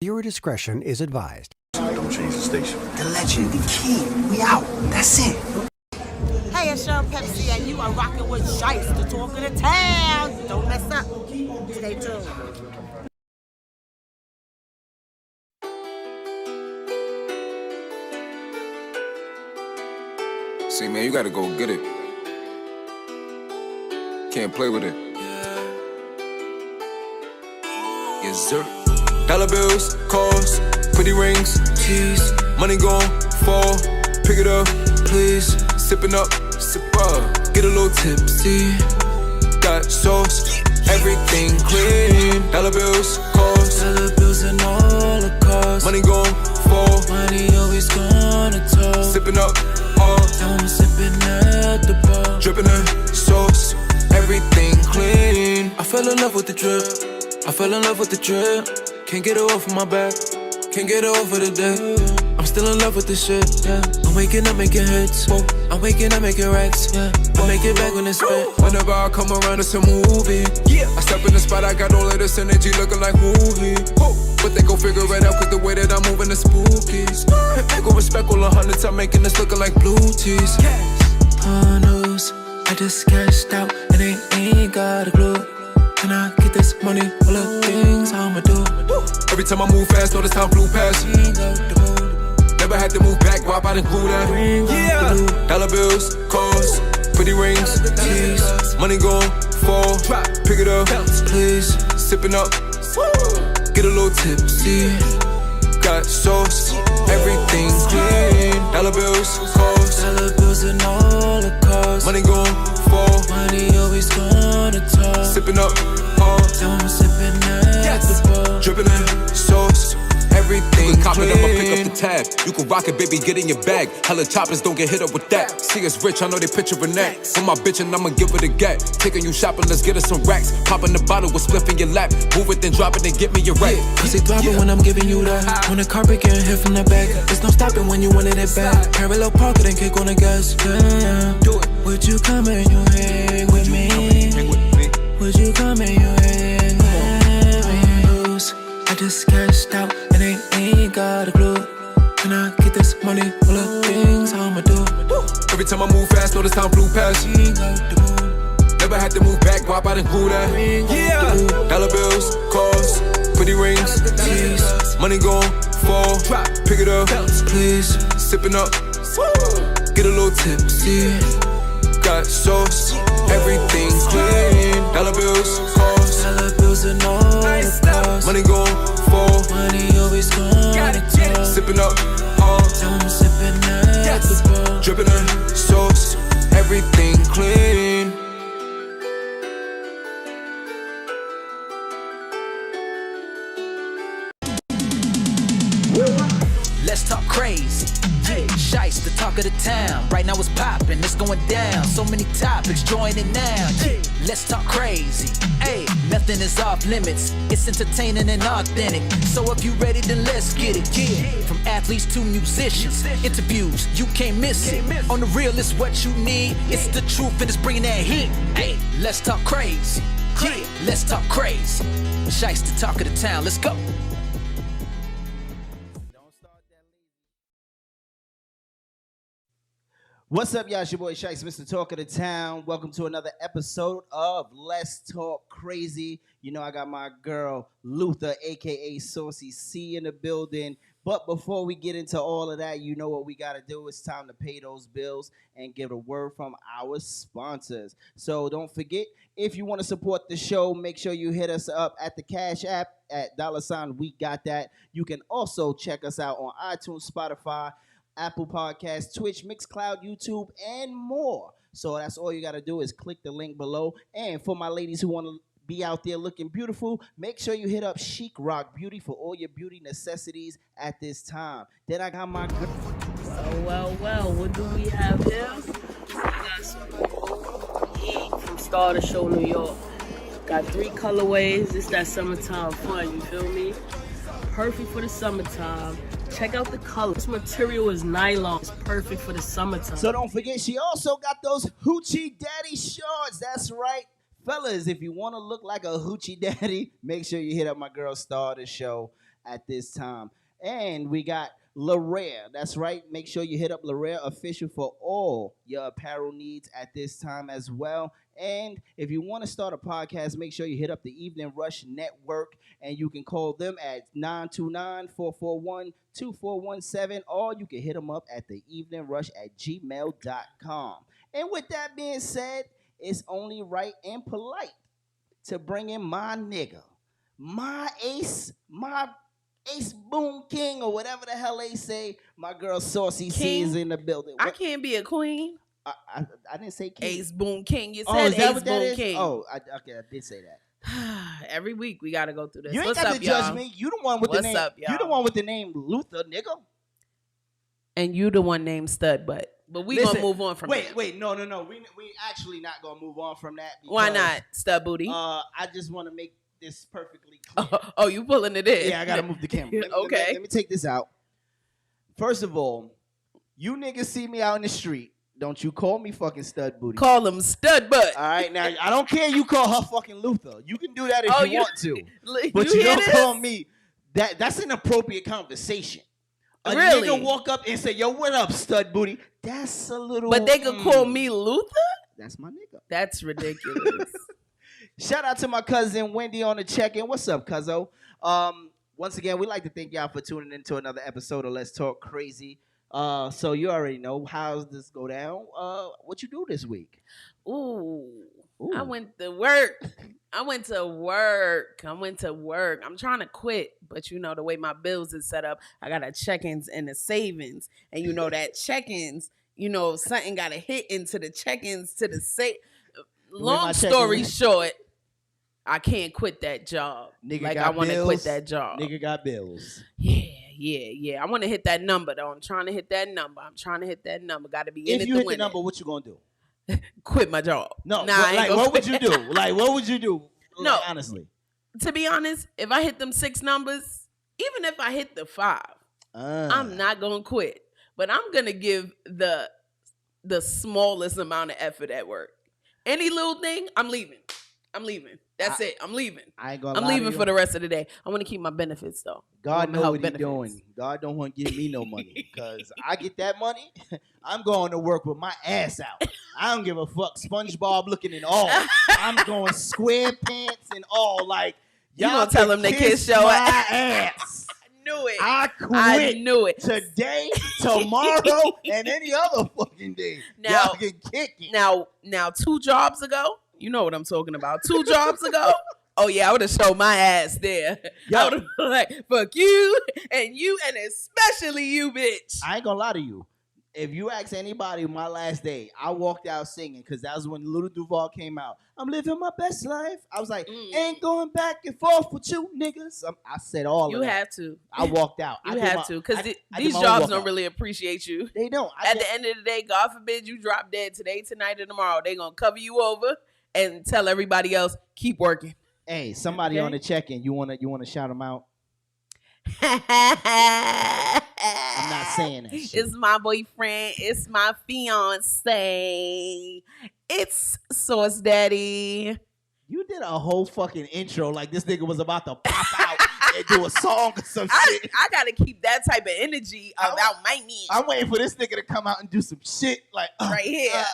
Viewer discretion is advised. Don't change the station. The legend, the king. We out. That's it. Hey, it's Sean Pepsi, and you are rocking with Shice, the talk of the town. Don't mess up. Stay tuned. See, man, you gotta go get it. Can't play with it. Yes, sir. Dollar bills, calls, pretty rings, keys, money gon' fall. Pick it up, please. Sippin' up, sip up. Get a little tipsy. Got sauce, everything clean. Dollar bills, calls, dollar bills and all the costs. money gon' fall. Money always gonna talk. Sippin' up, all. I'm sipping at the bar. Drippin' in sauce, everything clean. I fell in love with the drip. I fell in love with the drip. Can't get it off of my back. Can't get it over the day. I'm still in love with this shit, yeah. I'm waking up making hits. Whoa. I'm waking up making racks, yeah. I make it back when it's spent. Whenever I come around, it's a movie. Yeah. I step in the spot, I got all of this energy looking like movie. Whoa. But they gon' figure it out, cause the way that I'm moving is spooky. Hey, go respect all the hundreds, I'm making this looking like blue cheese. Panos, I just cashed out and they ain't got a clue. Can I get this money? All the things I'ma do. Every time I move fast, all this time flew past. Never had to move back, why I done grew that. Yeah. Dollar bills, calls, pretty rings, keys, money gon' fall. Pick it up, please. Sippin' up, get a little tipsy. Got sauce, everything clean. Dollar bills, calls, dollar bills and all the costs. money gon' fall. Money always gonna talk. Sippin' up, all. I'm sipping at the bar. Drippin' in sauce, everything clean. Cop it, I'ma pick up the tab. You can rock it, baby, get in your bag. Hella choppers, don't get hit up with that. See us rich, I know they picturing that. For my bitch and I'ma give it a gap. Taking you shopping, let's get us some racks. Popping the bottle with spliff in your lap. Move it, then drop it, then get me your rack. Pussy throbbing when I'm giving you that. On the carpet, getting hit from the back. There's no stopping when you wanted it back. Parallel park it and kick on the gas. Yeah. Do it. Would you come and you hang with me? Would you come and you hang with me? I just cashed out and they ain't got a clue. Can I get this money? All the things I'ma do. Every time I move fast, all this time flew past. Never had to move back, why I done grew that. Yeah. Dollar bills, calls, pretty rings, keys, money gon' fall. Pick it up, please. Sippin' up, get a little tipsy. Got sauce, everything clean. Dollar bills, calls, dollar bills and all the costs. money gon' fall. Money always gonna talk. Sippin' up, all. I'm sipping at the bar. Drippin' in sauce, everything clean. Let's talk crazy. Yeah, Shice, the talk of the town. Right now it's poppin', it's going down. So many topics, join it now. Yeah, let's talk crazy. Hey, nothing is off limits. It's entertaining and authentic. So if you ready, then let's get it. Yeah, from athletes to musicians, interviews, you can't miss it. On the real, it's what you need. It's the truth and it's bringing that heat. Hey, let's talk crazy. Yeah, let's talk crazy. Shice, the talk of the town. Let's go. What's up, y'all? It's your boy Shice, Mr. Talk of the Town. Welcome to another episode of Let's Talk Crazy. You know, I got my girl Luther, aka Saucy C, in the building. But before we get into all of that, you know what we got to do. It's time to pay those bills and give a word from our sponsors. So don't forget, if you want to support the show, make sure you hit us up at the Cash App at $ We Got That. You can also check us out on iTunes, Spotify, Apple Podcasts, Twitch, MixCloud, YouTube, and more. So that's all you got to do is click the link below. And for my ladies who want to be out there looking beautiful, make sure you hit up Chic Rock Beauty for all your beauty necessities at this time. Then I got my... Well, what do we have here? We got some heat from Star to Show New York. Got 3 colorways. It's that summertime fun, you feel me? Perfect for the summertime. Check out the color. This material is nylon. It's perfect for the summertime. So don't forget, she also got those Hoochie Daddy shorts. That's right. Fellas, if you want to look like a Hoochie Daddy, make sure you hit up my girl Star the Show at this time. And we got Larare. That's right. Make sure you hit up Larare Official for all your apparel needs at this time as well. And if you want to start a podcast, make sure you hit up the Evening Rush Network, and you can call them at 929-441-2417, or you can hit them up at theeveningrush@gmail.com. And with that being said, it's only right and polite to bring in my nigga, my ace boom king, or whatever the hell they say. My girl Saucy C is in the building. I can't be a queen. I didn't say king. Ace Boom King. You Oh, said is that Ace what that Boom is? King. Oh, okay, I did say that. Every week we gotta go through this. You ain't What's got up, to judge y'all? me. You the one with What's the name. up, y'all? You the one with the name Luther, nigga. And you the one named Stud Butt. But we Listen, gonna move on from that. Wait, no. We actually not gonna move on from that. Because, Why not, Stud Booty? I just want to make this perfectly clear. Oh, you pulling it in? Yeah, I gotta move the camera. Okay. Let me take this out. First of all, you niggas see me out in the street. Don't you call me fucking Stud Booty. Call him Stud Butt. All right, now I don't care. You call her fucking Luther. You can do that if you want to, but you you hear don't this? call me. That's an appropriate conversation. A Really? nigga walk up and say, "Yo, what up, Stud Booty?" That's a little. But they could call me Luther? That's my nigga. That's ridiculous. Shout out to my cousin Wendy on the check-in. What's up, cuzzo? Once again, we'd like to thank y'all for tuning into another episode of Let's Talk Crazy. So you already know how's this go down. What you do this week? Ooh. I went to work. I'm trying to quit, but you know the way my bills is set up, I got a check-ins and a savings, and you know that check-ins, you know something got to hit into the check-ins to the save. Long story short, I can't quit that job. Nigga like got I want to bills. quit that job. Nigga got bills. Yeah. I want to hit that number though. I'm trying to hit that number. Got to be in it to win. If you hit the number, what you gonna do? Quit my job. No, what would you do? Like, what would you do? No, like, honestly. To be honest, if I hit them 6 numbers, even if I hit the 5, I'm not gonna quit. But I'm gonna give the smallest amount of effort at work. Any little thing, I'm leaving. That's it. I'm leaving. I ain't gonna. I'm leaving for the rest of the day. I want to keep my benefits though. God knows what He's doing. God don't want to give me no money because I get that money. I'm going to work with my ass out. I don't give a fuck. SpongeBob looking and all. I'm going SquarePants and all. Like You y'all gonna tell them to kiss your my ass. Knew it. I quit. I knew it. Today, tomorrow, and any other fucking day. Now, y'all can kick it. Now, 2 jobs ago, you know what I'm talking about. 2 jobs ago, oh yeah, I would have showed my ass there. I would have been like, fuck you, and especially you, bitch. I ain't gonna lie to you. If you ask anybody my last day, I walked out singing because that was when Little Duval came out. I'm living my best life. I was like, ain't going back and forth with you niggas. I said all of that. You have to. I walked out. You have to because these jobs don't really appreciate you. They don't. At the end of the day, God forbid you drop dead today, tonight, or tomorrow. They gonna cover you over and tell everybody else, keep working. Hey, somebody on the check-in, you wanna shout them out? I'm not saying that shit. It's my boyfriend. It's my fiance. It's Sauce Daddy. You did a whole fucking intro like this nigga was about to pop out and do a song or some shit. I gotta keep that type of energy about my man. I'm waiting for this nigga to come out and do some shit like right here.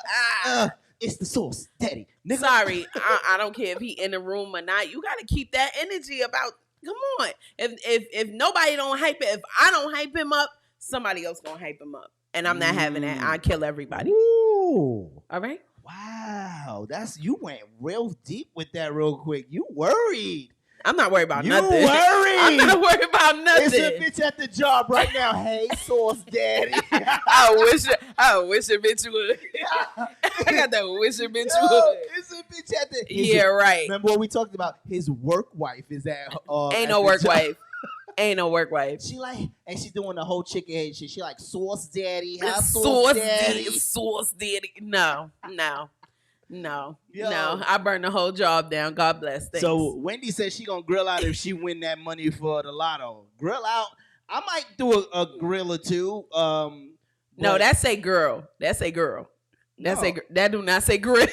It's the Sauce Daddy. Nigga. Sorry, I don't care if he in the room or not. You gotta keep that energy about. Come on. If nobody don't hype it, if I don't hype him up, somebody else gonna hype him up. And I'm not having that. I kill everybody. Ooh. All right? Wow. You went real deep with that real quick. You worried. I'm not worried about nothing. You worried. I'm not worried about nothing. It's a bitch at the job right now. Hey, Sauce Daddy. I wish a bitch would. I got that wish a bitch would. It's a bitch at the right. Remember what we talked about? His work wife is at Ain't no work wife. Ain't no work wife. She like, and she's doing the whole chicken head shit. She like Sauce Daddy. How Sauce Daddy? Sauce Daddy. No. Yo. I burned the whole job down. God bless. Thanks. So Wendy said she gonna grill out if she win that money for the lotto. Grill out. I might do a grill or two. No, that's a girl. That's a girl. That do not say grill.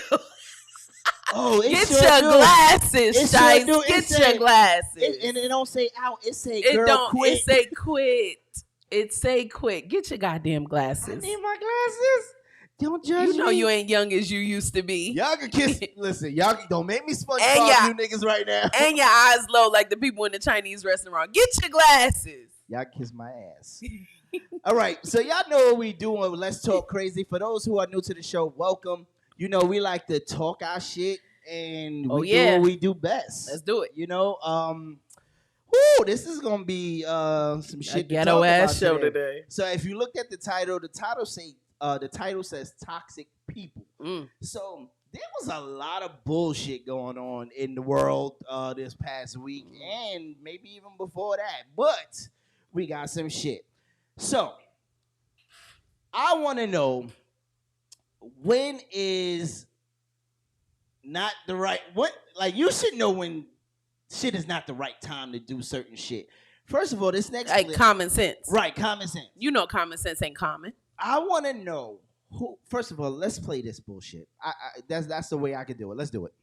Get your glasses, Shice. Get your glasses. And it don't say out. It say quit. It say quit. It say quit. Get your goddamn glasses. I need my glasses. Don't judge me. You know you ain't young as you used to be. Y'all can kiss. Listen, y'all don't make me SpongeBob you niggas right now. And your eyes low like the people in the Chinese restaurant. Get your glasses. Y'all kiss my ass. All right, so y'all know what we do on Let's Talk Crazy. For those who are new to the show, welcome. You know, we like to talk our shit and we do what we do best. Let's do it. You know, this is gonna be some shit. A ghetto ass show today. So if you looked at the title says toxic people. So there was a lot of bullshit going on in the world this past week and maybe even before that. But we got some shit. So I want to know, when is not the right you should know when shit is not the right time to do certain shit. First of all, this next clip, common sense. Right, common sense. You know common sense ain't common. I want to know who. First of all, let's play this bullshit. That's the way I could do it. Let's do it.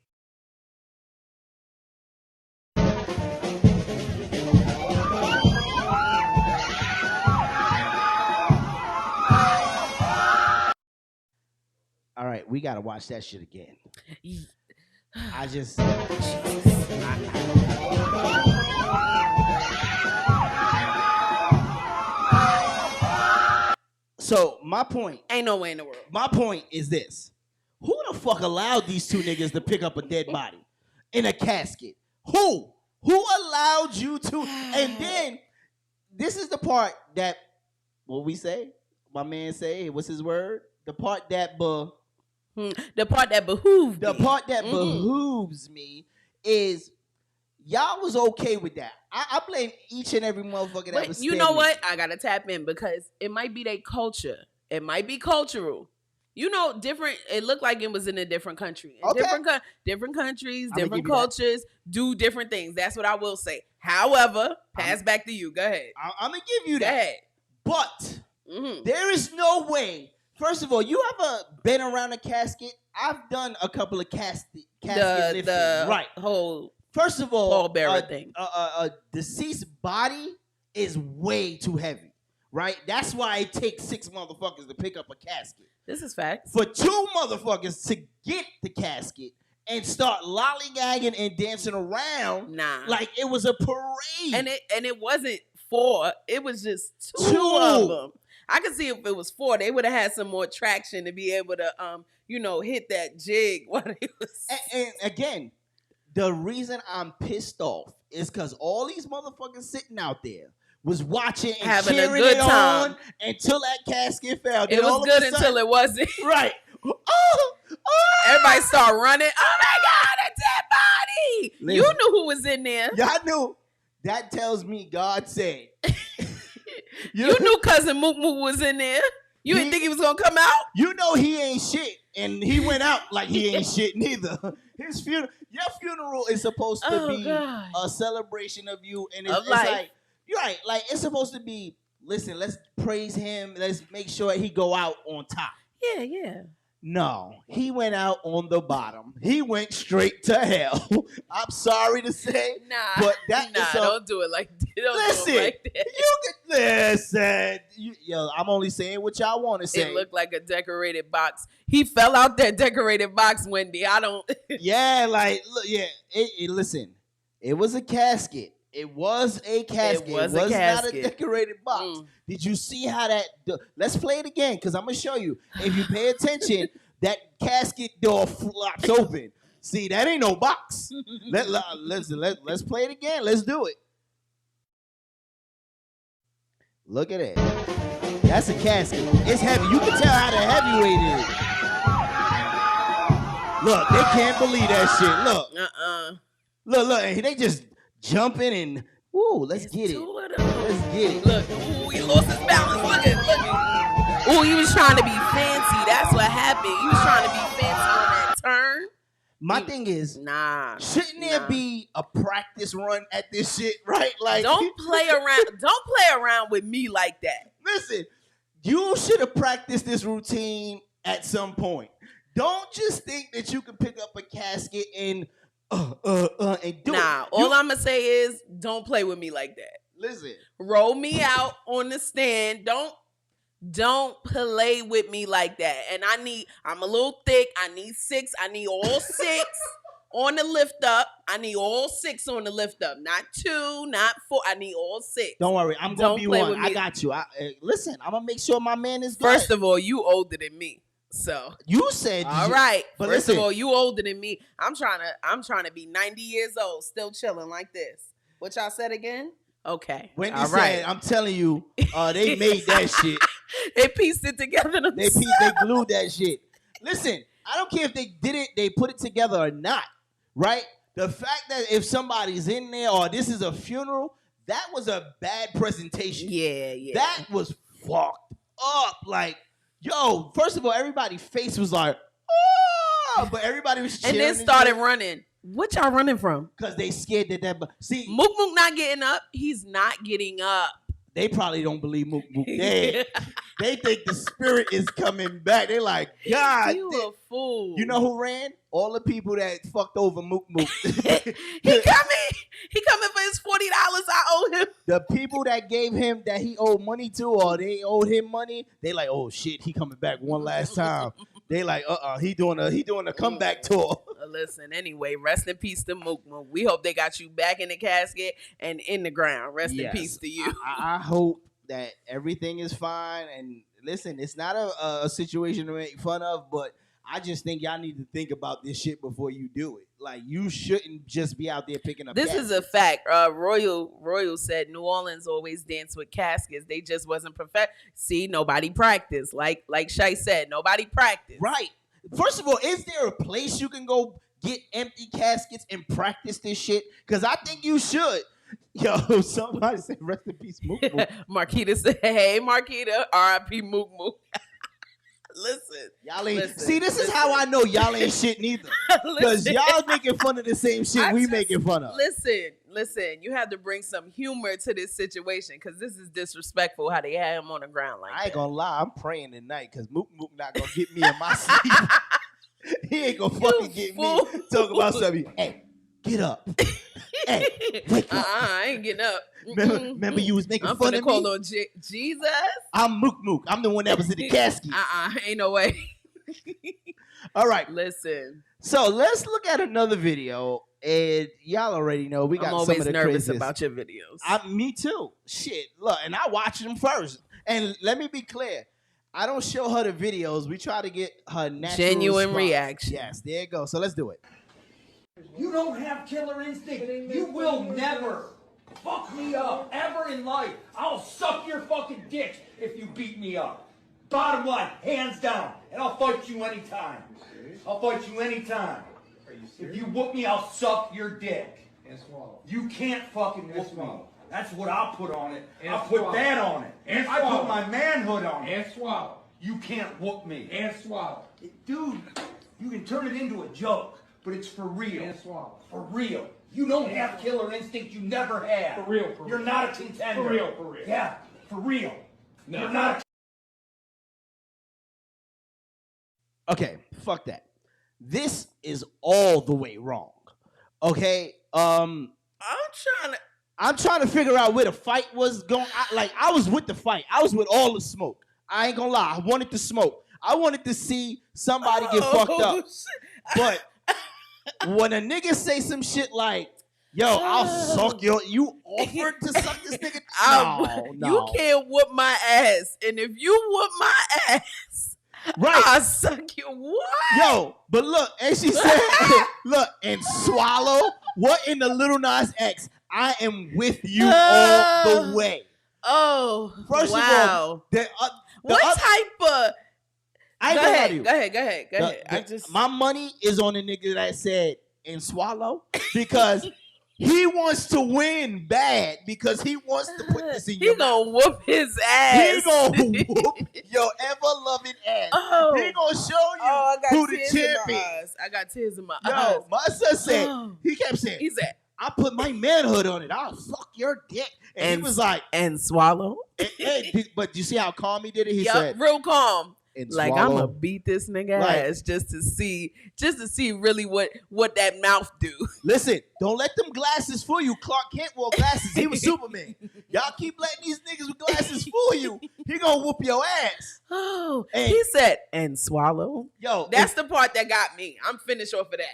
All right, we gotta watch that shit again. So my point ain't no way in the world. My point is this: who the fuck allowed these two niggas to pick up a dead body in a casket? Who allowed you to? And then this is the part that what we say. My man say, what's his word? The part that the part that behooves the me. part that behooves me is y'all was okay with that. I blame each and every motherfucker that was. You know what? I gotta tap in because it might be their culture. It might be cultural. You know, different. It looked like it was in a different country. Okay. Different countries, different cultures do different things. That's what I will say. However, pass back to you. Go ahead. I'm gonna give you that. Go ahead. But there is no way. First of all, you ever been around a casket? I've done a couple of casket lifting. Right. Whole. First of all, thing. A deceased body is way too heavy, right? That's why it takes 6 motherfuckers to pick up a casket. This is facts. For 2 motherfuckers to get the casket and start lollygagging and dancing around, like it was a parade. And it wasn't 4. It was just 2 of them. I could see if it was 4, they would have had some more traction to be able to, hit that jig while they was. And again, the reason I'm pissed off is because all these motherfuckers sitting out there was watching and having cheering a good it time on until that casket fell. It was good until it wasn't. Right. Everybody started running. Oh my God, a dead body! Listen, you knew who was in there. Y'all knew. That tells me God said. You knew Cousin Mook Mook was in there. You didn't think he was gonna come out? You know he ain't shit, and he went out like he ain't shit neither. His funeral, your funeral is supposed to be a celebration of you, and it's like you're right. Like it's supposed to be. Listen, let's praise him. Let's make sure he go out on top. Yeah. No, he went out on the bottom. He went straight to hell. I'm sorry to say, but don't do it like that. Listen, do it like that. You can listen. Yo, I'm only saying what y'all want to say. It looked like a decorated box. He fell out that decorated box, Wendy. I don't. Yeah, like look, yeah. Listen, it was a casket. It was a casket. It was not a decorated box. Did you see how that? Let's play it again because I'm gonna show you. If you pay attention, that casket door flops open. See, that ain't no box. Let's play it again. Let's do it. Look at it. That's a casket. It's heavy. You can tell how the heavyweight is. Look, they can't believe that shit. Look. Look. And they just jumping and let's get it. Let's get it. Look, he lost his balance. Look at. He was trying to be fancy. That's what happened. He was trying to be fancy on that turn. My thing is, shouldn't there be a practice run at this shit, right? Like, don't play around. Don't play around with me like that. Listen, you should have practiced this routine at some point. Don't just think that you can pick up a casket and do it. All I'm gonna say is don't play with me like that. Listen. Roll me out on the stand. Don't play with me like that. And I'm a little thick. I need 6. I need all 6 on the lift up. I need all 6 on the lift up. Not 2, not 4. I need all 6. Don't worry. I'm going to be one. I got you. Listen, I'm going to make sure my man is good. First of all, you older than me. So you said all right. But First of all, you older than me. I'm trying to be 90 years old, still chilling like this. What y'all said again? Okay. Wendy said, I'm telling you, they made that shit. They pieced it together themselves. They glued that shit. Listen, I don't care if they did it, they put it together or not, right? The fact that if somebody's in there or this is a funeral, that was a bad presentation. Yeah. That was fucked up. Like, yo, first of all, everybody's face was like, oh, but everybody was cheering. And then started running. What y'all running from? Because they scared that. See, Mook Mook not getting up. He's not getting up. They probably don't believe Mook Mook dead. They think the spirit is coming back. They like, God, you a fool. You know who ran? All the people that fucked over Mook Mook. He coming for his $40 I owe him. The people that gave him that he owed money to, or they owed him money, they like, oh shit, he coming back one last time. They like, he doing a comeback tour. Listen, anyway, rest in peace to Mook Mook. We hope they got you back in the casket and in the ground. Rest in peace to you. I hope that everything is fine. And listen, it's not a situation to make fun of, but I just think y'all need to think about this shit before you do it. Like, you shouldn't just be out there picking up This caskets. is a fact. Royal said New Orleans always dance with caskets. They just wasn't perfect. See, nobody practiced. Like Shay said, nobody practiced. Right. First of all, is there a place you can go get empty caskets and practice this shit? Because I think you should. Yo, somebody said rest in peace, Mook Mook. Marquita said, hey, Marquita, R.I.P. Mook Mook. Listen. Y'all ain't. See, this is how I know y'all ain't shit neither. Because y'all making fun of the same shit making fun of. Listen. You have to bring some humor to this situation because this is disrespectful how they had him on the ground like that. I ain't gonna lie. I'm praying tonight because Mook Mook not gonna get me in my sleep. He ain't gonna fucking get me talking about something. Hey, get up. Hey, wake up. I ain't getting up. Remember you was making fun of me? I'm finna call on Jesus. I'm Mook Mook. I'm the one that was in the casket. Ain't no way. All right. Listen. So let's look at another video. And y'all already know we got I'm some always of the nervous craziest. about your videos. Me too. Shit. Look, and I watch them first. And let me be clear. I don't show her the videos. We try to get her natural genuine response. reaction. Yes, there you go. So let's do it. You don't have killer instinct. You will never fuck me up ever in life. I'll suck your fucking dick if you beat me up. Bottom line, hands down. And I'll fight you anytime. I'll fight you anytime. Are you serious? If you whoop me, I'll suck your dick. And swallow. You can't fucking whoop me. That's what I'll put on it. And I'll put swallow. that on it. And I swallow. put my manhood on it. And swallow. You can't whoop me. And swallow. Dude, you can turn it into a joke, but it's for real. And swallow. For real. You don't have killer instinct. You never have. For real. You're not a contender. For real. Yeah, for real. No. You're not. Okay, fuck that. This is all the way wrong. Okay? I'm trying to figure out where the fight was going. I was with the fight. I was with all the smoke. I ain't gonna lie. I wanted to smoke. I wanted to see somebody get fucked up. But when a nigga say some shit like, yo, I'll suck you offered to suck this nigga? No. You can't whoop my ass. And if you whoop my ass, right, I'll suck you. What? Yo, but look, and she said, look, and swallow. What in the Little Nas X? I am with you all the way. Oh, First wow. of all, what type of... Go ahead. My money is on the nigga that said and swallow because he wants to win bad because he wants to put this in your mouth. He gonna whoop his ass. He gonna whoop your ever-loving ass. Oh. He gonna show you who the champ is. I got tears in my eyes. Yo, my son said, he kept saying, he said, I put my manhood on it. I'll suck your dick. And he was like, and swallow. but you see how calm he did it? He yep, said, real calm. and like swallow. I'm gonna beat this nigga Right. ass just to see really what that mouth do. Listen, don't let them glasses fool you. Clark Kent wore glasses. He was Superman. Y'all keep letting these niggas with glasses fool you. He gonna whoop your ass. Oh, And- he said, and swallow. Yo, That's the part that got me. I'm finished off of that.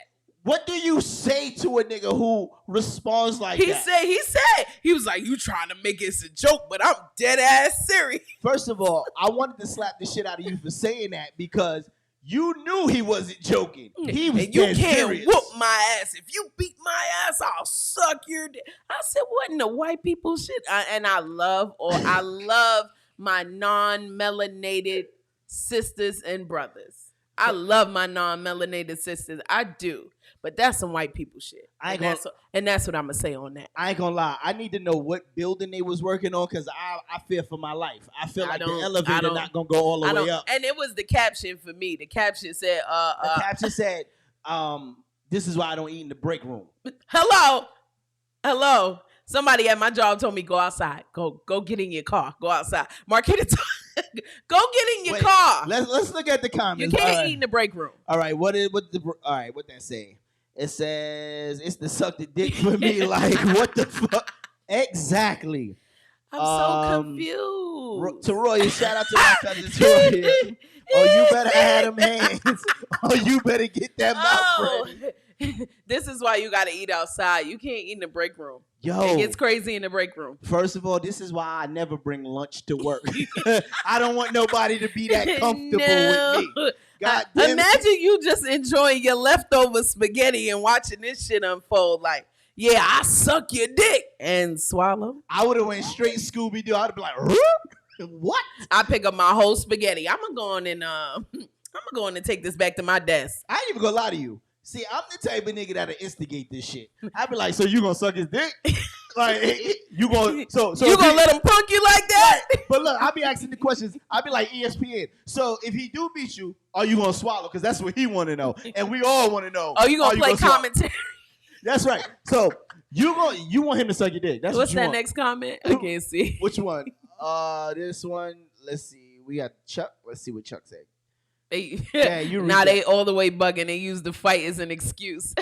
what do you say to a nigga who responds like He that? said, he was like, you trying to make it a joke, but I'm dead ass serious. First of all, I wanted to slap the shit out of you for saying that because you knew he wasn't joking. He was And you dead can't serious. whoop my ass. If you beat my ass, I'll suck your dick. I said, what in the white people shit? I love my non-melanated sisters and brothers. I love my non-melanated sisters. I do. But that's some white people shit. And that's what I'm going to say on that. I ain't gonna lie. I need to know what building they was working on because I fear for my life. I feel like the elevator not gonna go all the way up. And it was the caption for me. The caption said, the caption said, this is why I don't eat in the break room. Hello. Somebody at my job told me go outside. Go get in your car. Go outside. Marquita, go get in your car. Let's look at the comments. You can't eat in the break room. All right, what that say? It says it's the suck the dick for me. Like what the fuck? Exactly. I'm so confused. Taroya, shout out to my cousin Taroya. Oh, you better have them hands. Oh, you better get that mouth ready. This is why you got to eat outside. You can't eat in the break room. Yo, it gets crazy in the break room. First of all, this is why I never bring lunch to work. I don't want nobody to be that comfortable with me. God damn Imagine you just enjoying your leftover spaghetti and watching this shit unfold. Like, yeah, I suck your dick and swallow. I would have went straight Scooby-Doo. I'd be like, what? I pick up my whole spaghetti. I'm gonna go in and take this back to my desk. I ain't even gonna lie to you. See, I'm the type of nigga that'll instigate this shit. I'd be like, so you gonna suck his dick? Like, you gonna you gonna let him punk you like that? Right. But look, I'll be asking the questions. I'll be like ESPN. So if he do beat you, are you gonna swallow? Because that's what he want to know, and we all want to know. Oh, you gonna play commentary? That's right. So you want him to suck your dick. That's What's what you that want. next comment? I can't see. Which one? This one. Let's see. We got Chuck. Let's see what Chuck said. Yeah, they all the way bugging. They use the fight as an excuse.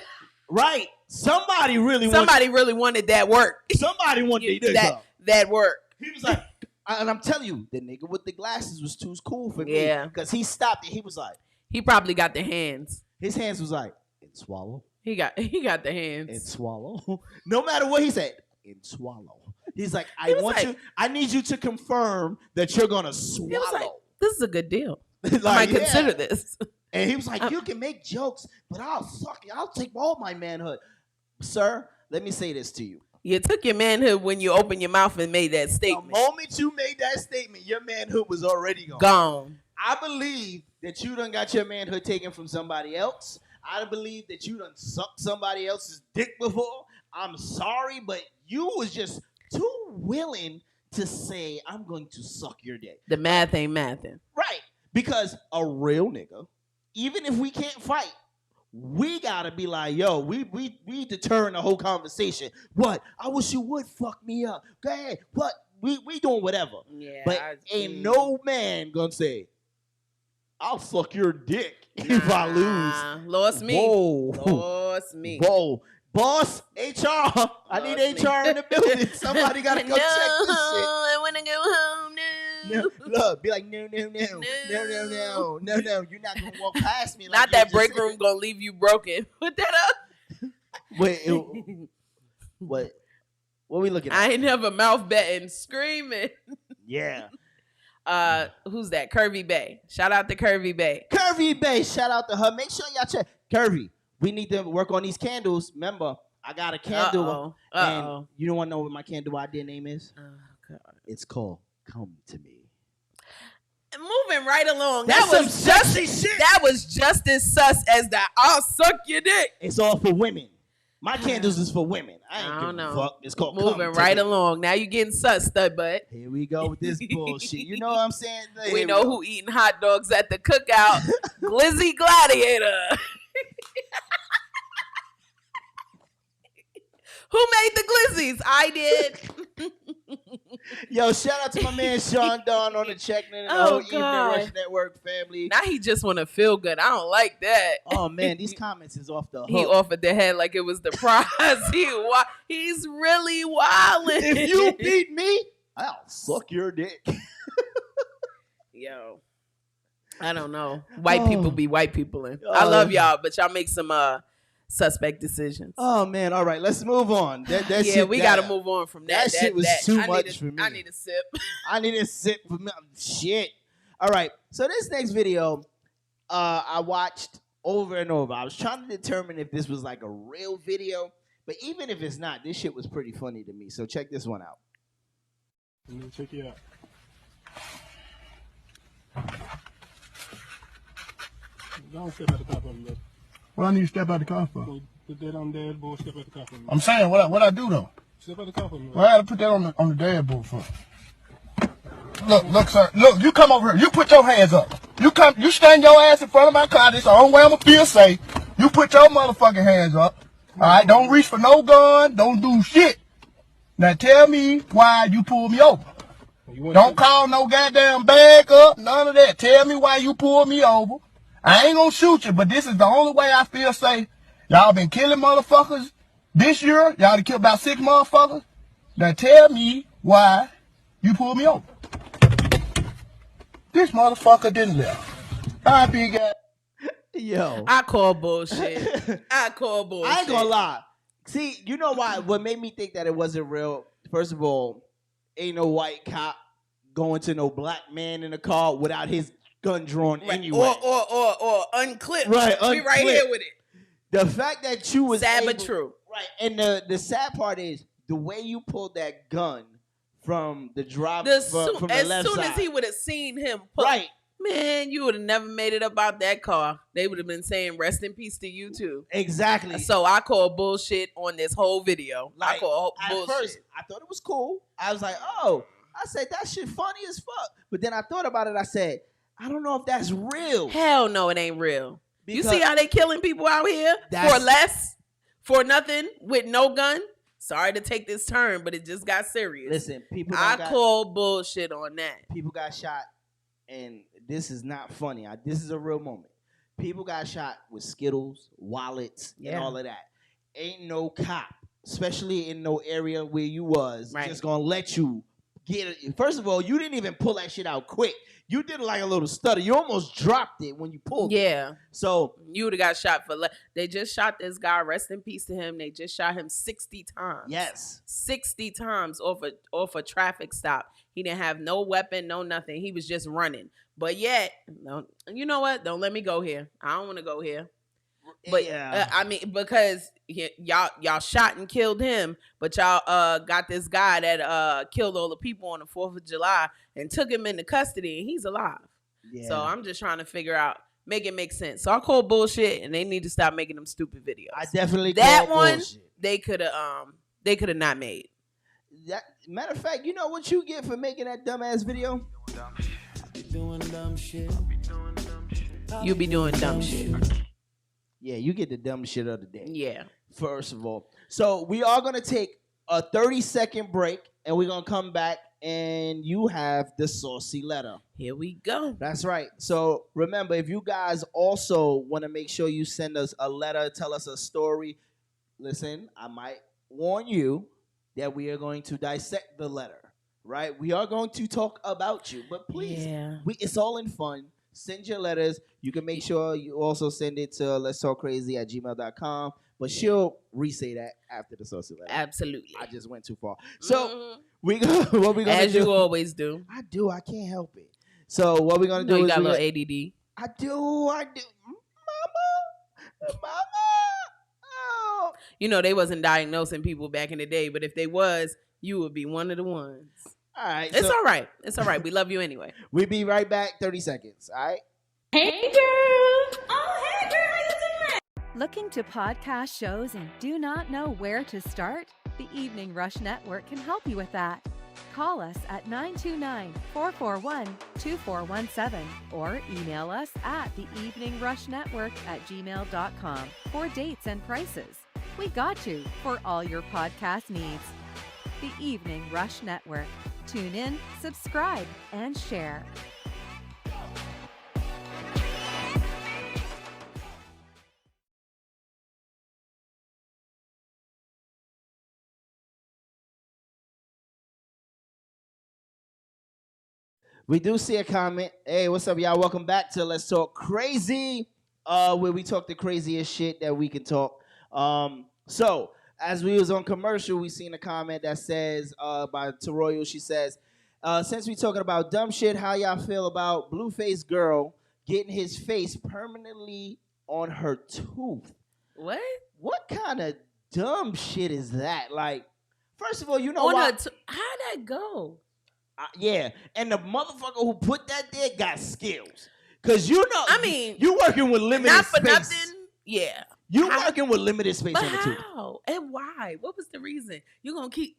Right. Somebody really wanted that work. Somebody wanted that work. He was like, and I'm telling you, the nigga with the glasses was too cool for me. Yeah. Because he stopped it. He was like, he probably got the hands. His hands was like, and swallow. He got the hands. And swallow. No matter what he said, and swallow. He's like, I need you to confirm that you're gonna swallow. He was like, this is a good deal. Like, I might consider this. And he was like, you can make jokes, but I'll suck it. I'll take all my manhood. Sir, let me say this to you. You took your manhood when you opened your mouth and made that statement. The moment you made that statement, your manhood was already gone. I believe that you done got your manhood taken from somebody else. I believe that you done sucked somebody else's dick before. I'm sorry, but you was just too willing to say, I'm going to suck your dick. The math ain't mathing. Right. Because a real nigga, even if we can't fight, we gotta be like, yo, we deterring the whole conversation. What? I wish you would fuck me up. Go ahead. What? We doing whatever. Yeah. But ain't no man gonna say, I'll suck your dick if I lose. Lost me. Whoa. Lost me. Whoa. Boss, HR. I need HR in the building. Somebody gotta go check this shit. I wanna go home now. No, look, be like, no, you're not gonna walk past me. Like Not that break room gonna leave you broken. Put that up. Wait, what we looking at? I ain't never mouth betting, screaming. Yeah. Who's that? Curvy Bay. Shout out to Curvy Bay. Curvy Bay, shout out to her. Make sure y'all check. Curvy, we need to work on these candles. Remember, I got a candle. And you don't want to know what my candle idea name is? Oh, God. It's called Come to Me. Moving right along. That's that was some sexy shit. That was just as sus as the I'll suck your dick. It's all for women. My candles is for women. I don't know. Fuck. It's called Moving Come right to Me. along. Now you getting sus, stud butt. Here we go with this bullshit. You know what I'm saying? We know who eating hot dogs at the cookout. Glizzy Gladiator. Who made the glizzies? I did. Yo, shout out to my man Sean Don on the check-in and the whole Evening Rush Network family. Now he just want to feel good. I don't like that. Oh man, these comments is off the hook. He offered the head like it was the prize. He's really wilding. If you beat me, I'll suck your dick. Yo, I don't know. White people be white people in. I love y'all, but y'all make some suspect decisions. Oh man, all right, let's move on. We got to move on from that. That shit was too much for me. I need a sip. I need a sip for me. Shit. All right, so this next video, I watched over and over. I was trying to determine if this was like a real video, but even if it's not, this shit was pretty funny to me. So check this one out. Let me check you out. Don't step out the car for me, look. What I need to step out the car for? Put that on dashboard, step out the car for me. I'm saying, what I do though? Step out the car for me. Well, I gotta put that on the dashboard for. Look, sir. Look, you come over here. You put your hands up. You stand your ass in front of my car. This is the only way I'm gonna feel safe. You put your motherfucking hands up. All right, don't reach for no gun. Don't do shit. Now tell me why you pulled me over. Don't call no goddamn bag up. None of that. Tell me why you pulled me over. I ain't gonna shoot you, but this is the only way I feel safe. Y'all been killing motherfuckers this year. Y'all done killed about 6 motherfuckers. Now tell me why you pulled me over. This motherfucker didn't live. All right, big guy. Yo. I call bullshit. I ain't gonna lie. See, you know why? What made me think that it wasn't real, first of all, ain't no white cop going to no black man in a car without his gun drawn anyway. Or unclipped. Right, We right here with it. The fact that you was sad but true. Right, and the sad part is the way you pulled that gun from the drive from the left side. As soon as he would have seen him pull, right. Man, you would have never made it up out that car. They would have been saying rest in peace to you too. Exactly. So I call bullshit on this whole video. Like, I call bullshit. At first, I thought it was cool. I was like, oh, I said that shit funny as fuck. But then I thought about it. I said, I don't know if that's real. Hell no, it ain't real. Because you see how they killing people out here for less, for nothing, with no gun? Sorry to take this turn, but it just got serious. Listen, people. I call bullshit on that. People got shot, and this is not funny. This is a real moment. People got shot with Skittles, wallets, and all of that. Ain't no cop, especially in no area where you was, just gonna let you get it. First of all, you didn't even pull that shit out quick. You did like a little stutter. You almost dropped it when you pulled it. Yeah. So you would have got shot for they just shot this guy. Rest in peace to him. They just shot him 60 times. Yes. 60 times off a traffic stop. He didn't have no weapon, no nothing. He was just running. But yet, you know what? Don't let me go here. I don't want to go here. But I mean, because y'all shot and killed him, but y'all got this guy that killed all the people on the 4th of July and took him into custody, and he's alive. Yeah. So I'm just trying to figure out, make it make sense. So I call bullshit, and they need to stop making them stupid videos. I definitely that call one bullshit. They could have not made. Matter of fact, you know what you get for making that dumbass video? You be doing dumb shit. Yeah, you get the dumb shit of the day. Yeah. First of all. So we are going to take a 30-second break, and we're going to come back, and you have the saucy letter. Here we go. That's right. So remember, if you guys also want to make sure you send us a letter, tell us a story, listen, I might warn you that we are going to dissect the letter, right? We are going to talk about you, but please, it's all in fun. Send your letters. You can make sure you also send it to letstalkcrazy@gmail.com. But she'll re-say that after the saucy letter. Absolutely. I just went too far. So what we gonna do? As you always do. I do. I can't help it. So what we're gonna do? You is got a little ADD. I do. Mama. Oh. You know they wasn't diagnosing people back in the day, but if they was, you would be one of the ones. All right. It's all right. It's all right. We love you anyway. We'll be right back. 30 seconds. All right. Hey, girl. Oh, hey, girl. How you doing? Looking to podcast shows and do not know where to start? The Evening Rush Network can help you with that. Call us at 929-441-2417 or email us at theeveningrushnetwork@gmail.com for dates and prices. We got you for all your podcast needs. the Evening Rush Network. Tune in, subscribe, and share. We do see a comment. Hey, what's up, y'all? Welcome back to Let's Talk Crazee, where we talk the craziest shit that we can talk. So, as we was on commercial, we seen a comment that says, by Toroyo, she says, since we talking about dumb shit, how y'all feel about Blueface Girl getting his face permanently on her tooth? What? What kind of dumb shit is that? Like, first of all, you know what? How'd that go? Yeah, and the motherfucker who put that there got skills. Cause you know, I mean, you working with limited not for space. nothing. Yeah, you working with limited space but on the tooth. How and why? What was the reason? You gonna keep?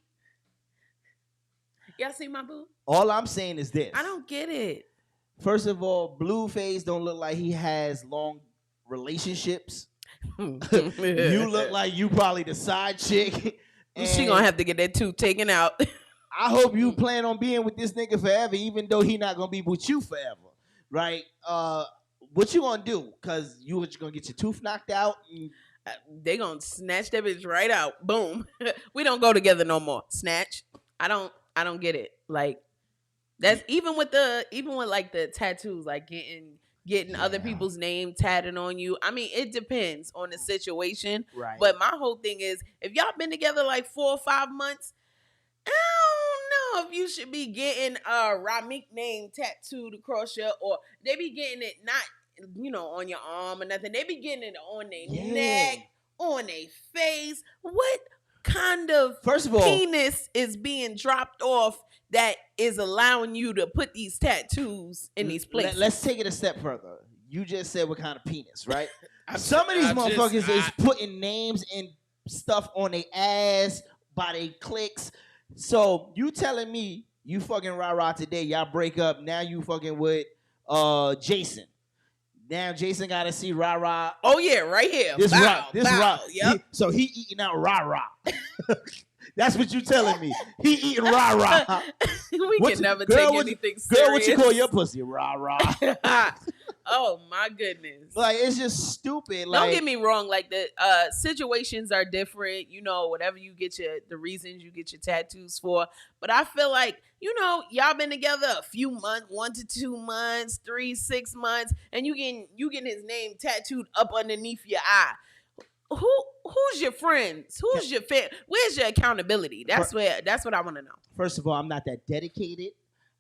Y'all see my boo? All I'm saying is this: I don't get it. First of all, Blueface don't look like he has long relationships. You look like you probably the side chick. She gonna have to get that tooth taken out. I hope you plan on being with this nigga forever, even though he not gonna be with you forever, right? What you gonna do? Cause you gonna get your tooth knocked out? They gonna snatch that bitch right out. Boom. We don't go together no more. Snatch. I don't get it. Like that's even with like the tattoos, like getting other people's name tatted on you. I mean, it depends on the situation. Right. But my whole thing is, if y'all been together like 4 or 5 months, I don't know if you should be getting a Ramik name tattooed across your, or they be getting it not, on your arm or nothing. They be getting it on their neck, on their face. What kind of penis is being dropped off that is allowing you to put these tattoos in these places? Let's take it a step further. You just said what kind of penis, right? Some of these motherfuckers is putting names and stuff on their ass by their clicks. So you telling me you fucking rah-rah today, y'all break up, now you fucking with Jason. Now Jason gotta see rah-rah. Oh yeah, right here. This bow, rah. Yep. So he eating out rah-rah. That's what you telling me. He eating rah-rah. We can never take anything serious. Girl, what you call your pussy? Rah-rah. Oh my goodness. Like, it's just stupid. Like, don't get me wrong, like the situations are different, whatever you get the reasons you get your tattoos for. But I feel like, y'all been together a few months, 1 to 2 months, 3, 6 months, and you getting his name tattooed up underneath your eye. Who's your friends? Who's your fan? Where's your accountability? That's what I want to know. First of all, I'm not that dedicated.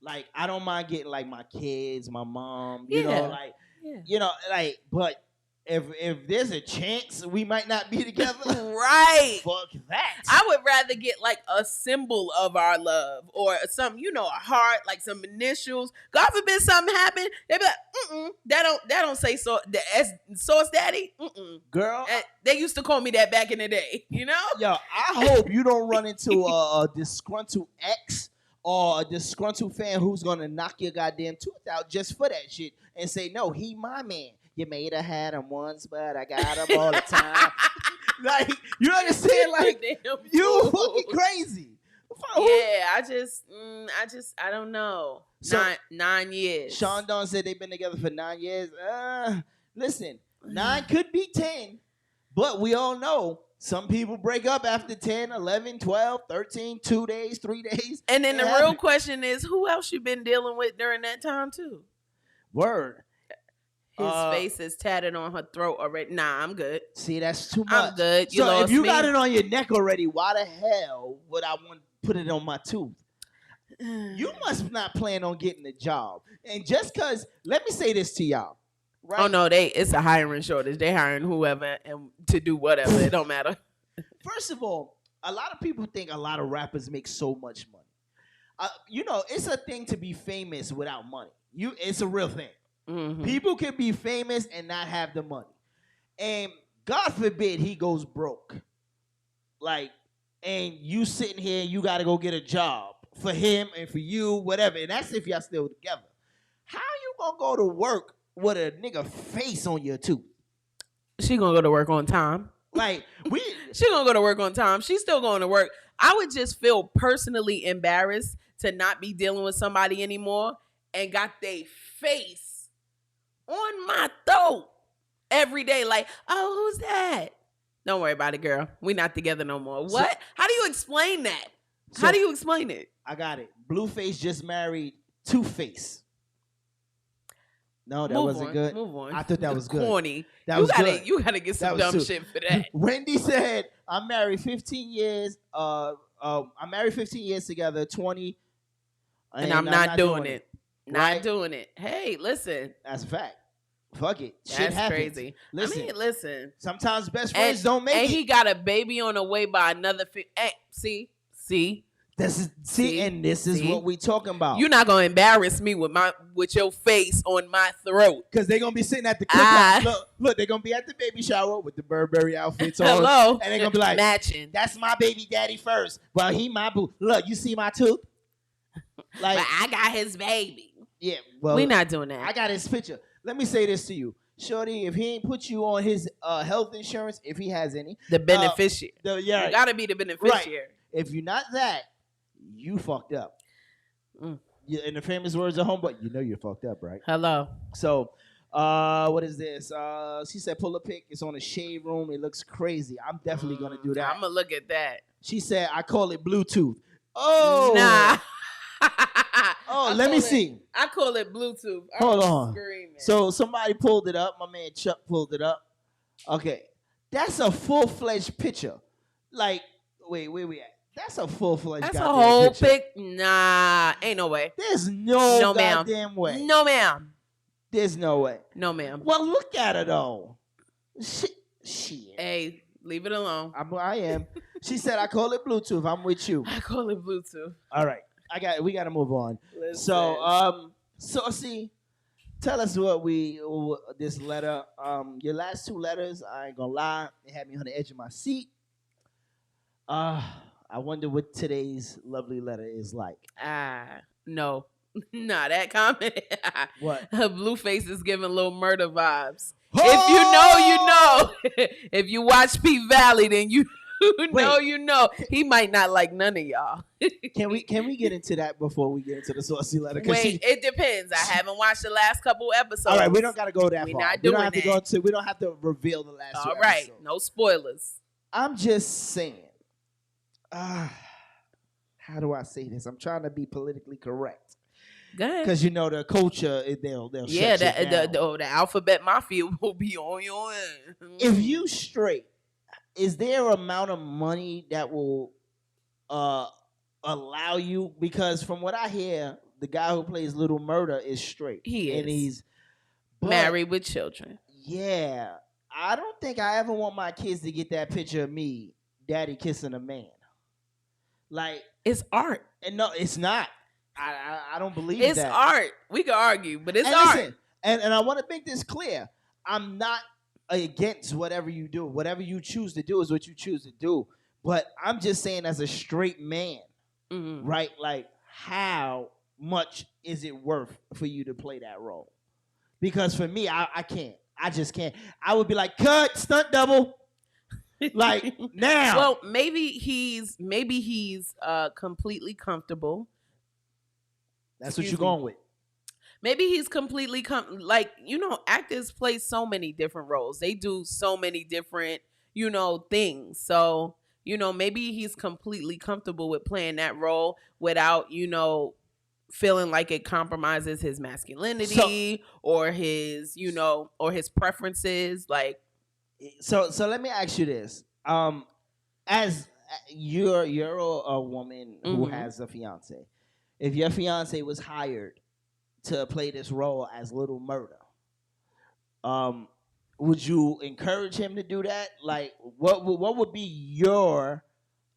Like, I don't mind getting like my kids, my mom, but if there's a chance we might not be together, right? Fuck that. I would rather get like a symbol of our love or some, a heart, like some initials. God forbid something happen, they be like, that don't say so. The Sauce Daddy, girl. They used to call me that back in the day, Yo, I hope you don't run into a disgruntled ex or a disgruntled fan who's gonna knock your goddamn tooth out just for that shit and say, no, he my man. You may have had him once, but I got him all the time. Like, you understand? Like, you fucking crazy. Yeah, I don't know. So, 9 years. Sean Don said they've been together for 9 years. Listen, 9 could be 10, but we all know some people break up after 10, 11, 12, 13, 2 days, 3 days. And then the real question is, who else you been dealing with during that time too? Word. His face is tatted on her throat already. Nah, I'm good. See, that's too much. I'm good. So if you got it on your neck already, why the hell would I want to put it on my tooth? You must not plan on getting a job. And just because, let me say this to y'all. Right? Oh, no, it's a hiring shortage. They hiring whoever and to do whatever. It don't matter. First of all, a lot of people think a lot of rappers make so much money. It's a thing to be famous without money. It's a real thing. Mm-hmm. People can be famous and not have the money. And God forbid he goes broke. Like, and you sitting here, you got to go get a job for him and for you, whatever. And that's if y'all still together. How you going to go to work with a nigga face on your tooth? She going to go to work on time. Like, she going to go to work on time. She's still going to work. I would just feel personally embarrassed to not be dealing with somebody anymore and got their face on my throat every day. Like, oh, who's that? Don't worry about it, girl. We not together no more. What? So, how do you explain that? How do you explain it? I got it. Blueface just married Two-Face. No, that wasn't good. Move on. I thought that was good. Corny. You gotta get some dumb shit for that. Wendy said, "I'm married 15 years. I'm married 15 years together. 20, and I'm not doing it. Right? Not doing it. Hey, listen. That's a fact. Fuck it. Shit That's happens. crazy. Listen, listen. Sometimes best friends don't make it. And he got a baby on the way by another. Hey, see. This is what we talking about. You're not gonna embarrass me with your face on my throat. Because they're gonna be sitting at the cookout. Look, they're gonna be at the baby shower with the Burberry outfits on. Hello. And they're gonna be like, matching. That's my baby daddy first. Well, he my boo. Look, you see my tooth? Like, but I got his baby. Yeah, well, we're not doing that. I got his picture. Let me say this to you. Shorty, if he ain't put you on his health insurance, if he has any. The beneficiary. You gotta be the beneficiary. Right. If you're not that, you fucked up. In the famous words of Homeboy, you know you're fucked up, right? Hello. So, what is this? She said, pull a pic. It's on a shade room. It looks crazy. I'm definitely going to do that. I'm going to look at that. She said, I call it Bluetooth. Oh. Nah. Let me see. I call it Bluetooth. Hold on. Screaming. So somebody pulled it up. My man Chuck pulled it up. Okay. That's a full-fledged picture. Like, wait, where we at? That's a full-fledged That's goddamn a whole picture. pic. Nah, ain't no way. There's no ma'am. goddamn way. No, ma'am. There's no way. No, ma'am. Well, look at her, though. Shit. Hey, leave it alone. I am. She said, I call it Bluetooth. I'm with you. I call it Bluetooth. All right. We got to move on. Listen. So, Saucy, tell us this letter, your last two letters, I ain't going to lie, it had me on the edge of my seat. I wonder what today's lovely letter is like. No. Nah, that comment. What? Blueface is giving little murder vibes. Oh! If you know, you know. If you watch P Valley, then you know, you know. He might not like none of y'all. Can we get into that before we get into the Saucy letter? Wait, it depends. I haven't watched the last couple episodes. All right, we don't got to go that far. Not doing we don't have to reveal the last two All right, episodes. no spoilers. I'm just saying. How do I say this? I'm trying to be politically correct. Go ahead. Because you know the culture, they'll yeah, shut you down. the alphabet mafia will be on your end. If you straight, is there an amount of money that will allow you? Because from what I hear, the guy who plays Little Murder is straight. He is. And he's married with children. Yeah. I don't think I ever want my kids to get that picture of me, daddy kissing a man. Like, it's art. And no, it's not. I don't believe it's that. It's art. We can argue, but it's and art. Listen, and I want to make this clear. I'm not against whatever you do. Whatever you choose to do is what you choose to do. But I'm just saying as a straight man, right? Like, how much is it worth for you to play that role? Because for me, I can't. I just can't. I would be like, cut, stunt double. Like, now. Well, maybe he's completely comfortable. That's what you're going with. Maybe he's completely actors play so many different roles. They do so many different, things. So, maybe he's completely comfortable with playing that role without, feeling like it compromises his masculinity or his, or his preferences. Like, so let me ask you this. As you're a woman who has a fiance. If your fiance was hired to play this role as Little Murder, would you encourage him to do that? Like, what would be your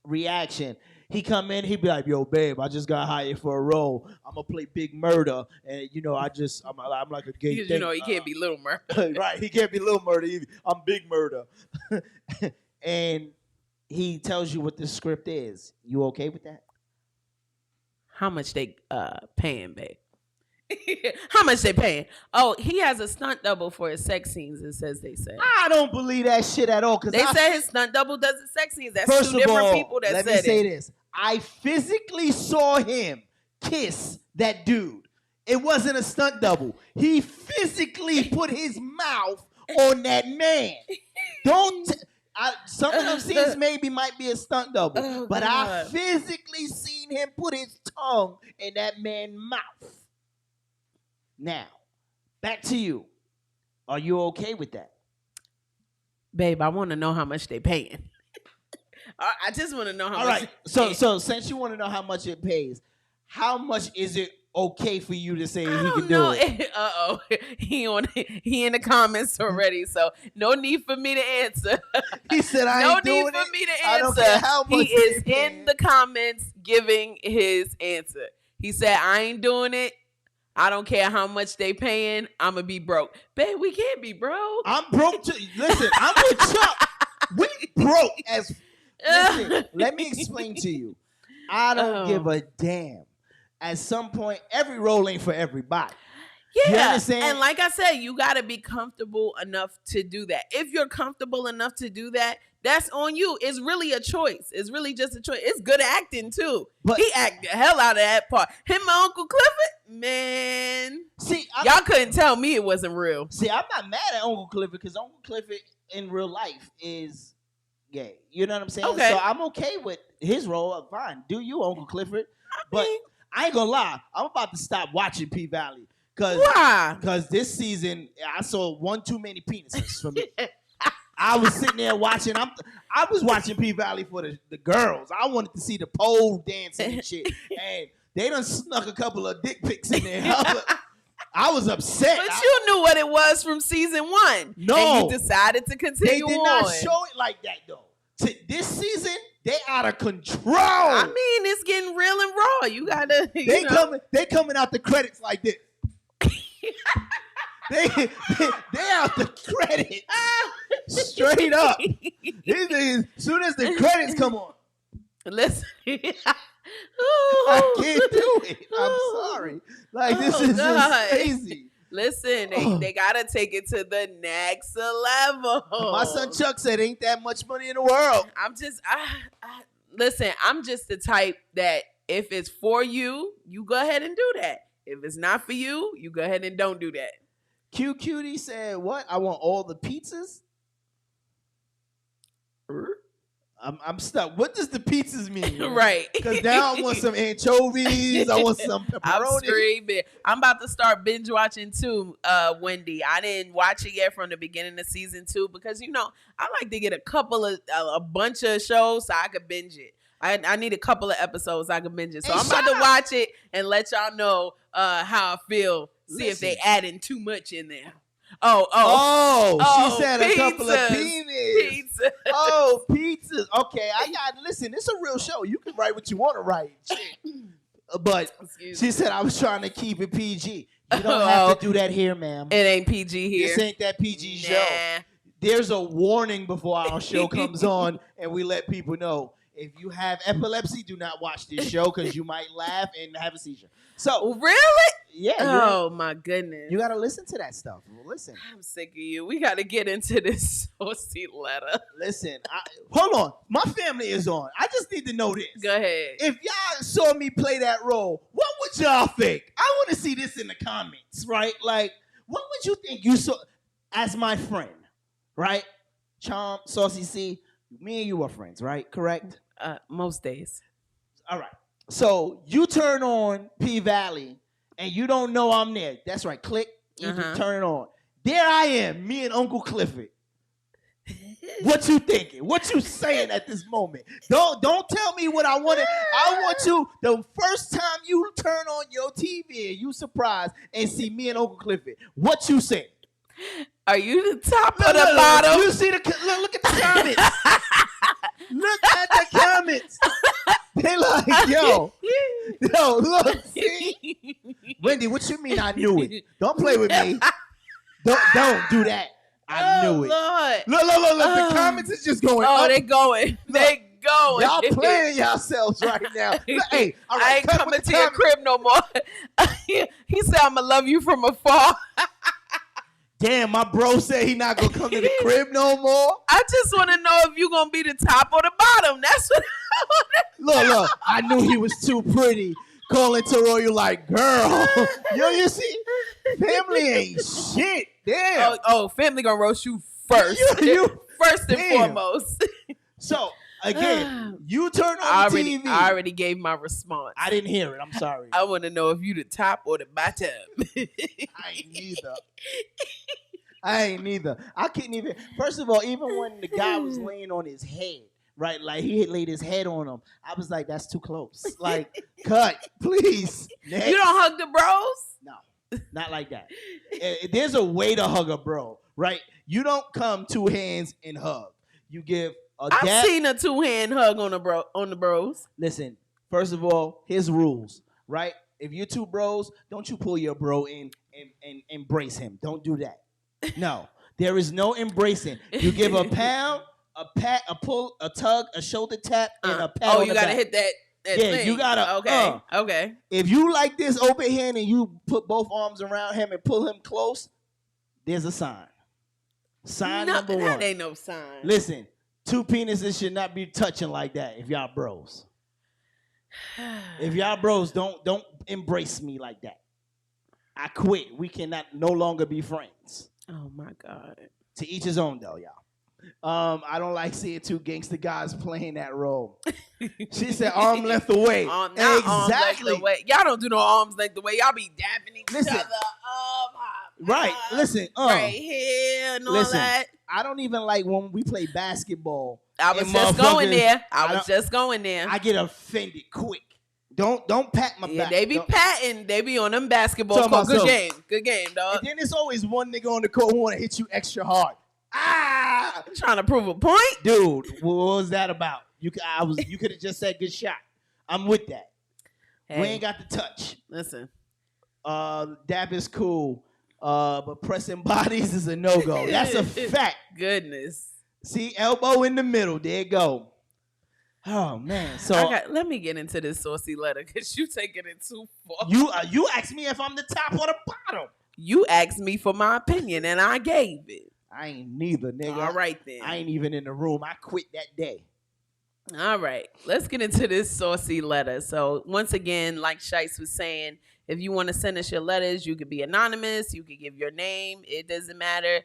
reaction? He come in, he'd be like, "Yo, babe, I just got hired for a role. I'm gonna play Big Murder, and I'm like a gay thing. He can't be Little Murder, right? He can't be Little Murder either. I'm Big Murder." And he tells you what the script is. You okay with that? How much they paying, babe? How much they paying? Oh, he has a stunt double for his sex scenes. It says they say. I don't believe that shit at all. They said his stunt double does the sex scenes. That's first two of different all, people that let said me say it. this. I physically saw him kiss that dude. It wasn't a stunt double. He physically put his mouth on that man. Some of them scenes maybe might be a stunt double, but I physically seen him put his tongue in that man's mouth. Now, back to you. Are you okay with that? Babe, I want to know how much they paying. I just want to know how much. All right. So since you want to know how much it pays, how much is it okay for you to say he can do it? Uh-oh. He in the comments already, so no need for me to answer. He said I ain't doing it. No need for me to answer. I don't care how much he is in the comments giving his answer. He said, I ain't doing it. I don't care how much they paying. I'm going to be broke. Babe, we can't be broke. I'm broke too. Listen, I'm with Chuck. We broke as... Listen, let me explain to you. I don't give a damn. At some point, every role ain't for everybody. Yeah. You understand? And like I said, you got to be comfortable enough to do that. If you're comfortable enough to do that, that's on you. It's really a choice. It's really just a choice. It's good acting, too. But he acted the hell out of that part. Him and Uncle Clifford, man. See, y'all couldn't tell me it wasn't real. See, I'm not mad at Uncle Clifford because Uncle Clifford in real life is gay. You know what I'm saying? Okay. So I'm okay with his role. Fine. Do you, Uncle Clifford? But I ain't gonna lie. I'm about to stop watching P-Valley. Why? Because this season, I saw one too many penises for me. I was sitting there watching. I was watching P-Valley for the girls. I wanted to see the pole dancing and shit. And they done snuck a couple of dick pics in there. I was upset. But you knew what it was from season 1. No. And you decided to continue on. They did not show it like that, though. This season, they out of control. I mean, it's getting real and raw. You gotta. They coming out the credits like this. they out the credits straight up. As soon as the credits come on, listen. I can't do it. I'm sorry. Like this is just crazy. Listen, they gotta take it to the next level. My son Chuck said, "Ain't that much money in the world." Listen. I'm just the type that if it's for you, you go ahead and do that. If it's not for you, you go ahead and don't do that. Q Cutie said, "What? I want all the pizzas." I'm stuck. What does the pizzas mean? Right. Because now I want some anchovies. I want some pepperoni. I'm screaming. I'm about to start binge watching too, Wendy. I didn't watch it yet from the beginning of season 2 because, I like to get a bunch of shows so I could binge it. I need a couple of episodes I can binge it. So I'm about to watch it and let y'all know how I feel. See if they adding too much in there. She said pizzas. A couple of pizzas. Oh, pizzas. Okay, listen, it's a real show. You can write what you want to write. But she said I was trying to keep it PG. You don't have to do that here, ma'am. It ain't PG here. This ain't that PG show. There's a warning before our show comes on, and we let people know. If you have epilepsy, do not watch this show because you might laugh and have a seizure. So really? Yeah. Oh my goodness. You got to listen to that stuff. Listen. I'm sick of you. We got to get into this Saucy letter. Listen. Hold on. My family is on. I just need to know this. Go ahead. If y'all saw me play that role, what would y'all think? I want to see this in the comments, right? Like, what would you think you saw as my friend, right? Charm, Saucy C, me and you are friends, right? Correct? Most days. All right. So you turn on P-Valley and you don't know I'm there. That's right. Click. You can turn it on. There I am, me and Uncle Clifford. What you thinking? What you saying at this moment? Don't tell me what I wanted. I want you, the first time you turn on your TV and you surprised and see me and Uncle Clifford, what you say? Are you the top of the bottom? You see look at the comments. Look at the comments. They like, yo, look, see? Wendy, what you mean I knew it? Don't play with me. Don't do that. I knew it. Lord. Look. The comments is just going up. They going. They going. Y'all playing yourselves right now. Hey, all right, I ain't coming to your crib no more. he He said, "I'ma love you from afar." Damn, my bro said he not gonna come to the crib no more. I just want to know if you gonna be the top or the bottom. That's what I want to know. Look, I knew he was too pretty. Calling Taro, you like, girl. Yo, you see, family ain't shit. Damn. Oh, family gonna roast you first. You first and damn. foremost. So again, you turn on TV. I already gave my response. I didn't hear it. I'm sorry. I want to know if you the top or the bottom. I ain't neither. I couldn't even. First of all, even when the guy was laying on his head, right? Like he had laid his head on him. I was like, that's too close. Like, cut, please. Next. You don't hug the bros? No, not like that. There's a way to hug a bro, right? You don't come two hands and hug. You give a dab. I've seen a 2-hand hug on the bros. Listen, first of all, here's rules, right? If you're two bros, don't you pull your bro in and embrace him. Don't do that. No, there is no embracing. You give a pound, a pat, a pull, a tug, a shoulder tap, and a pat. Oh, on you the gotta back. hit that Yeah, thing. you gotta. Okay. If you like this open hand and you put both arms around him and pull him close, there's a sign. Sign number one. That ain't no sign. Listen, two penises should not be touching like that. If y'all bros, don't embrace me like that. I quit. We cannot no longer be friends. Oh my God. To each his own, though, y'all. I don't like seeing two gangster guys playing that role. She said arm length away. Not exactly. arms length away. Y'all don't do no arms length away. Y'all be dapping each Listen. other up. Right. Listen. Right here and all that. I don't even like when we play basketball. I was and just going motherfuckers- there. I was just going there. I get offended quick. Don't pat my Yeah, back. they be Don't- patting. They be on them basketball Talking court. about Good something. game. Good game, dog. And then there's always one nigga on the court who want to hit you extra hard. Ah, trying to prove a point, dude. What was that about? You could have just said good shot. I'm with that. Hey. We ain't got the touch. Listen, dab is cool, but pressing bodies is a no go. That's a fact. Goodness. See, elbow in the middle. There you go. Oh man. So let me get into this saucy letter because you taking it too far. you asked me if I'm the top or the bottom. You asked me for my opinion and I gave it. I ain't neither, nigga. All right then. I ain't even in the room. I quit that day. All right, let's get into this saucy letter. So once again, like Shice was saying, if you want to send us your letters, you could be anonymous. You could give your name. It doesn't matter.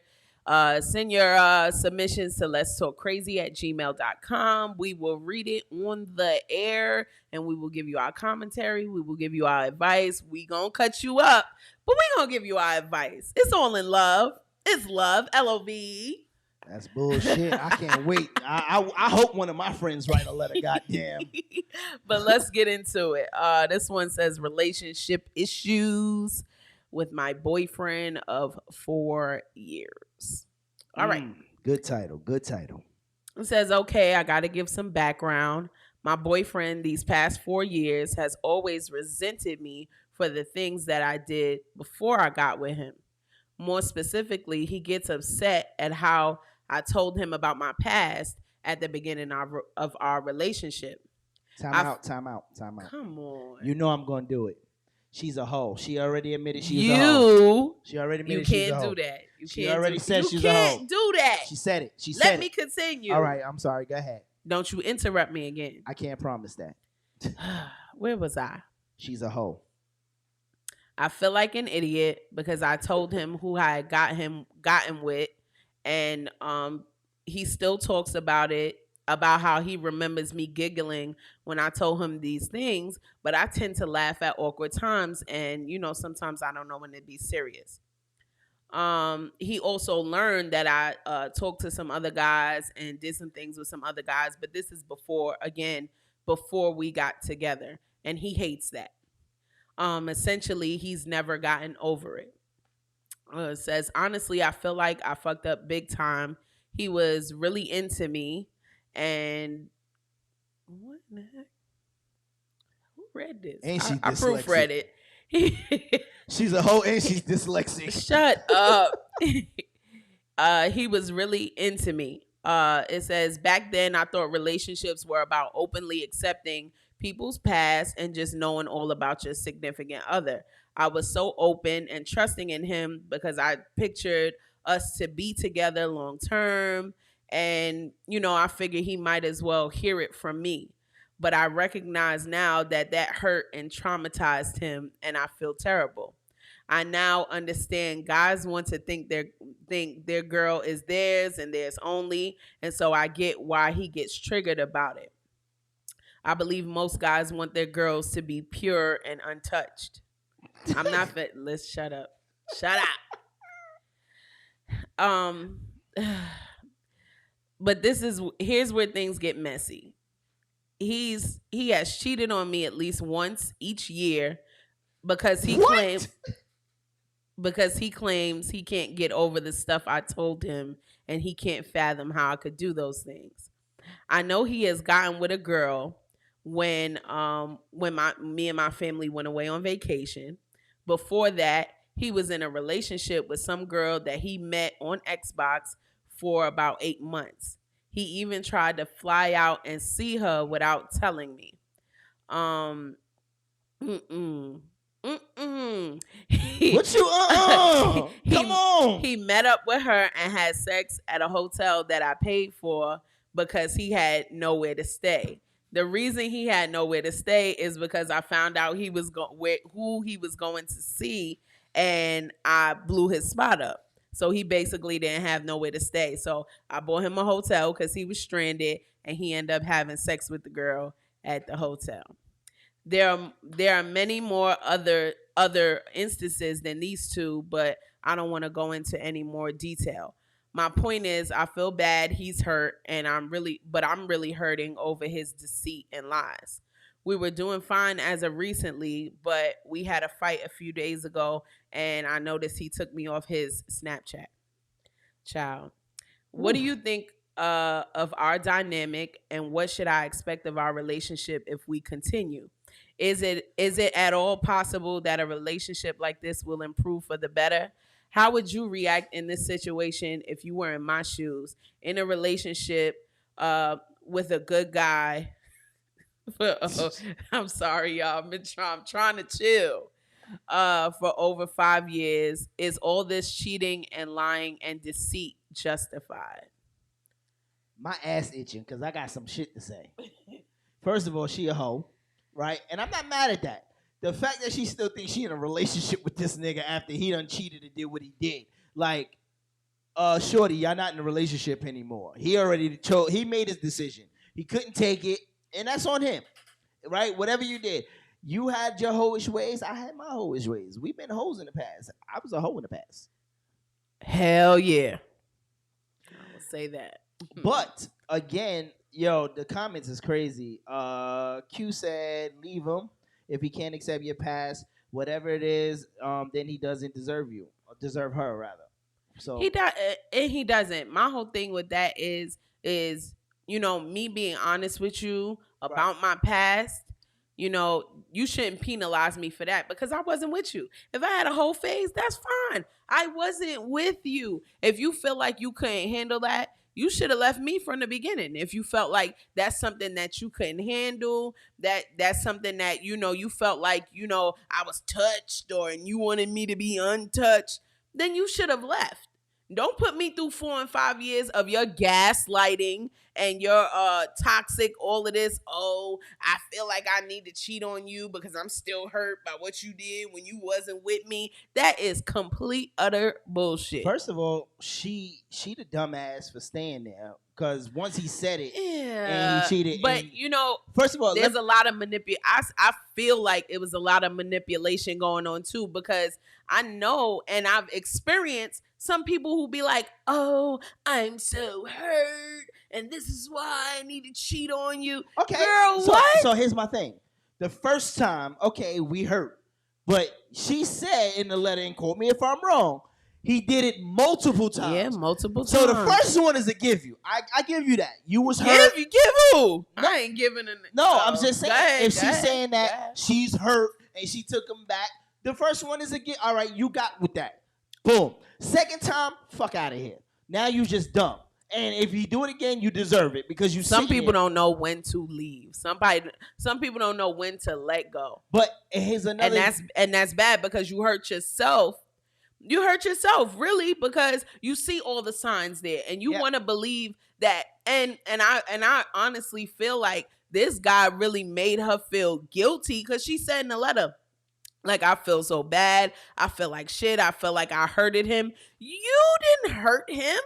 Send your submissions to letstalkcrazy@gmail.com. We will read it on the air and we will give you our commentary. We will give you our advice. We gonna cut you up, but we gonna give you our advice. It's all in love. It's love. LOVE. That's bullshit. I can't wait. I hope one of my friends write a letter. Goddamn. But let's get into it. This one says relationship issues with my boyfriend of 4 years. All right. Good title. Good title. It says, okay, I got to give some background. My boyfriend these past 4 years has always resented me for the things that I did before I got with him. More specifically, he gets upset at how I told him about my past at the beginning of our relationship. Time out. Come on. You know I'm going to do it. She's a hoe. She already admitted she's a hoe. She already admitted she's a hoe. You can't do that. She already said she's a hoe. You can't do that. She said it. She said Let it. me continue. All right. I'm sorry. Go ahead. Don't you interrupt me again. I can't promise that. Where was I? She's a hoe. I feel like an idiot because I told him who I had gotten with, and he still talks about it, about how he remembers me giggling when I told him these things, but I tend to laugh at awkward times, and sometimes I don't know when to be serious. He also learned that I talked to some other guys and did some things with some other guys, but this is before we got together, and he hates that. Essentially, he's never gotten over it. It says, honestly, I feel like I fucked up big time. He was really into me. And what the heck? Who read this? Ain't she I proofread it. She's a hoe and she's dyslexic. Shut up. He was really into me. It says, back then I thought relationships were about openly accepting people's past and just knowing all about your significant other. I was so open and trusting in him because I pictured us to be together long term. And, I figured he might as well hear it from me. But I recognize now that hurt and traumatized him, and I feel terrible. I now understand guys want to think their girl is theirs and theirs only, and so I get why he gets triggered about it. I believe most guys want their girls to be pure and untouched. I'm not fit. Let's shut up. Shut up. But here's where things get messy. He has cheated on me at least once each year because he claims he can't get over the stuff I told him, and he can't fathom how I could do those things. I know he has gotten with a girl when me and my family went away on vacation. Before that, he was in a relationship with some girl that he met on Xbox for about 8 months. He even tried to fly out and see her without telling me. What you come on. He met up with her and had sex at a hotel that I paid for because he had nowhere to stay. The reason he had nowhere to stay is because I found out who he was going to see, and I blew his spot up. So he basically didn't have nowhere to stay. So I bought him a hotel because he was stranded, and he ended up having sex with the girl at the hotel. There are many more other instances than these two, but I don't want to go into any more detail. My point is, I feel bad he's hurt, and I'm really hurting over his deceit and lies. We were doing fine as of recently, but we had a fight a few days ago, and I noticed he took me off his Snapchat. Child, what do you think of our dynamic, and what should I expect of our relationship if we continue? Is it at all possible that a relationship like this will improve for the better? How would you react in this situation if you were in my shoes, in a relationship with a good guy? I'm sorry, y'all. I'm trying to chill for over 5 years. Is all this cheating and lying and deceit justified? My ass itching because I got some shit to say. First of all, she a hoe, right? And I'm not mad at that. The fact that she still thinks she in a relationship with this nigga after he done cheated and did what he did. Like, shorty, y'all not in a relationship anymore. He already he made his decision. He couldn't take it, and that's on him, right? Whatever you did. You had your hoish ways. I had my hoish ways. We've been hoes in the past. I was a hoe in the past. Hell yeah. I will say that. But, again, yo, the comments is crazy. Q said, leave him. If he can't accept your past, whatever it is, then he doesn't deserve you. Or deserve her, rather. So he doesn't. My whole thing with that is me being honest with you about my past. You shouldn't penalize me for that because I wasn't with you. If I had a whole phase, that's fine. I wasn't with you. If you feel like you couldn't handle that, you should have left me from the beginning. If you felt like that's something that you couldn't handle, that's something that, you felt like, I was touched and you wanted me to be untouched, then you should have left. Don't put me through 4 and 5 years of your gaslighting and your toxic, all of this. Oh, I feel like I need to cheat on you because I'm still hurt by what you did when you wasn't with me. That is complete, utter bullshit. First of all, she the dumbass for staying there because once he said it, and he cheated. But first of all, there's a lot of manipulation. I feel like it was a lot of manipulation going on too because I know and I've experienced some people who be like, "Oh, I'm so hurt, and this is why I need to cheat on you." Okay, girl, what? So here's my thing. The first time, okay, we hurt, but she said in the letter, and quote me if I'm wrong, he did it multiple times. Yeah, multiple times. So the first one is a give you. I give you that. You was hurt. Give who? No, I ain't giving it. No, I'm just saying. If she's saying that she's hurt and she took him back, the first one is a give. All right, you got with that. Boom. Second time, fuck out of here. Now you just dumb. And if you do it again, you deserve it because you. Some people don't know when to leave. Some people don't know when to let go. But here's another, and that's bad because you hurt yourself. You hurt yourself really because you see all the signs there, and you want to believe that. And I honestly feel like this guy really made her feel guilty because she said in the letter, like, I feel so bad. I feel like shit. I feel like I hurted him. You didn't hurt him.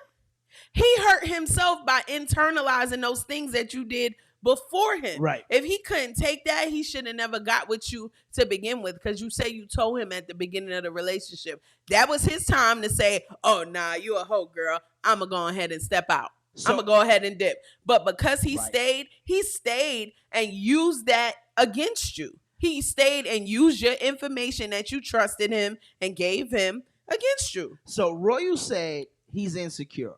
He hurt himself by internalizing those things that you did before him. Right. If he couldn't take that, he should have never got with you to begin with, because you say you told him at the beginning of the relationship. That was his time to say, oh, nah, you a hoe, girl. I'm going to go ahead and step out. I'm going to go ahead and dip. But because he stayed and used that against you. He stayed and used your information that you trusted him and gave him against you. So Royal said he's insecure.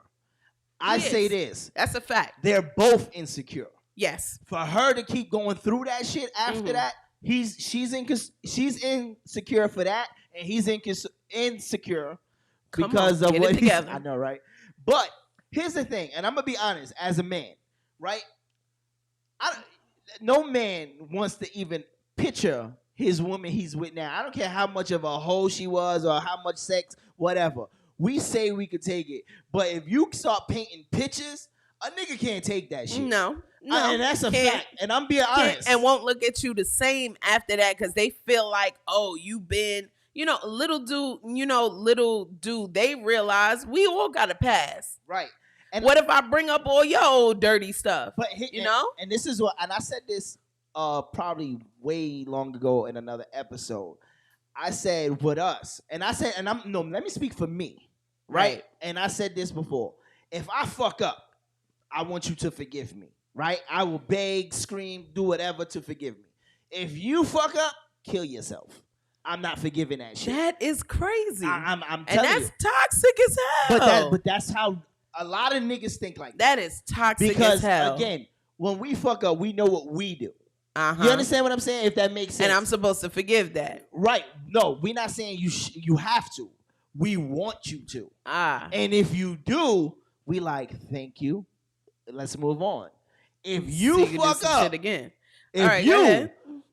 I say this. That's a fact. They're both insecure. Yes. For her to keep going through that shit after that, she's insecure for that, and he's insecure because of what he's. I know, right? But here's the thing, and I'm gonna be honest, as a man, right? No man wants to even picture his woman he's with now. I don't care how much of a hoe she was or how much sex, whatever. We say we could take it, but if you start painting pictures, a nigga can't take that shit. No, and that's a fact. And I'm being honest. And won't look at you the same after that because they feel like, oh, you been, little dude. They realize we all got a past, right? And what if I bring up all your old dirty stuff? But and this is what, and I said this probably way long ago in another episode. I said with us, and I said, let me speak for me. Right? And I said this before. If I fuck up, I want you to forgive me. Right? I will beg, scream, do whatever to forgive me. If you fuck up, kill yourself. I'm not forgiving that shit. That is crazy. I'm telling you. And that's toxic as hell. But that's how a lot of niggas think like that. That is toxic as hell. Because, again, when we fuck up, we know what we do. You understand what I'm saying? If that makes sense. And I'm supposed to forgive that. Right. No, we're not saying you have to. We want you to. And if you do, we like, thank you. Let's move on. If you fuck up shit again.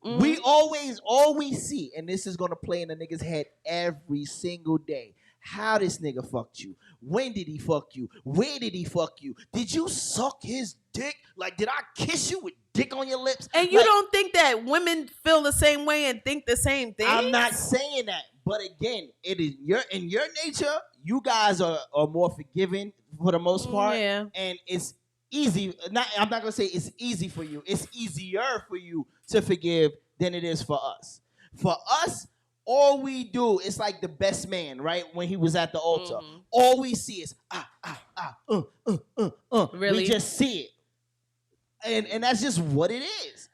We always see, and this is gonna play in the nigga's head every single day. How this nigga fucked you? When did he fuck you? Where did he fuck you? Did you suck his dick? Like, did I kiss you with dick on your lips? And you don't think that women feel the same way and think the same thing? I'm not saying that. But again, it is in your nature, you guys are more forgiving for the most part. Yeah. And it's easy. I'm not gonna say it's easy for you. It's easier for you to forgive than it is for us. For us, all we do is like the best man, right? When he was at the altar, all we see is Really? We just see it, and that's just what it is.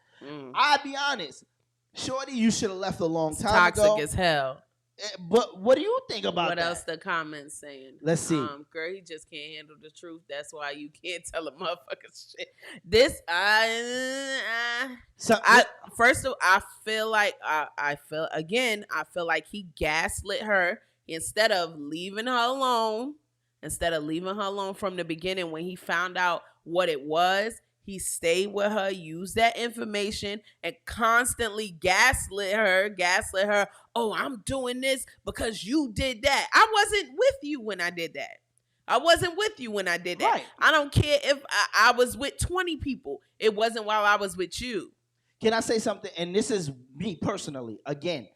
I'll be honest, shorty, you should have left a long time ago. Toxic as hell. But what do you think about what that? else the comments saying? Let's see. Girl, he just can't handle the truth. That's why you can't tell a motherfucker shit. This, first of all, I feel like he gaslit her instead of leaving her alone. Instead of leaving her alone from the beginning when he found out what it was. He stayed with her, used that information, and constantly gaslit her. Oh, I'm doing this because you did that. I wasn't with you when I did that. Right. I don't care if I was with 20 people. It wasn't while I was with you. Can I say something? And this is me personally. Again,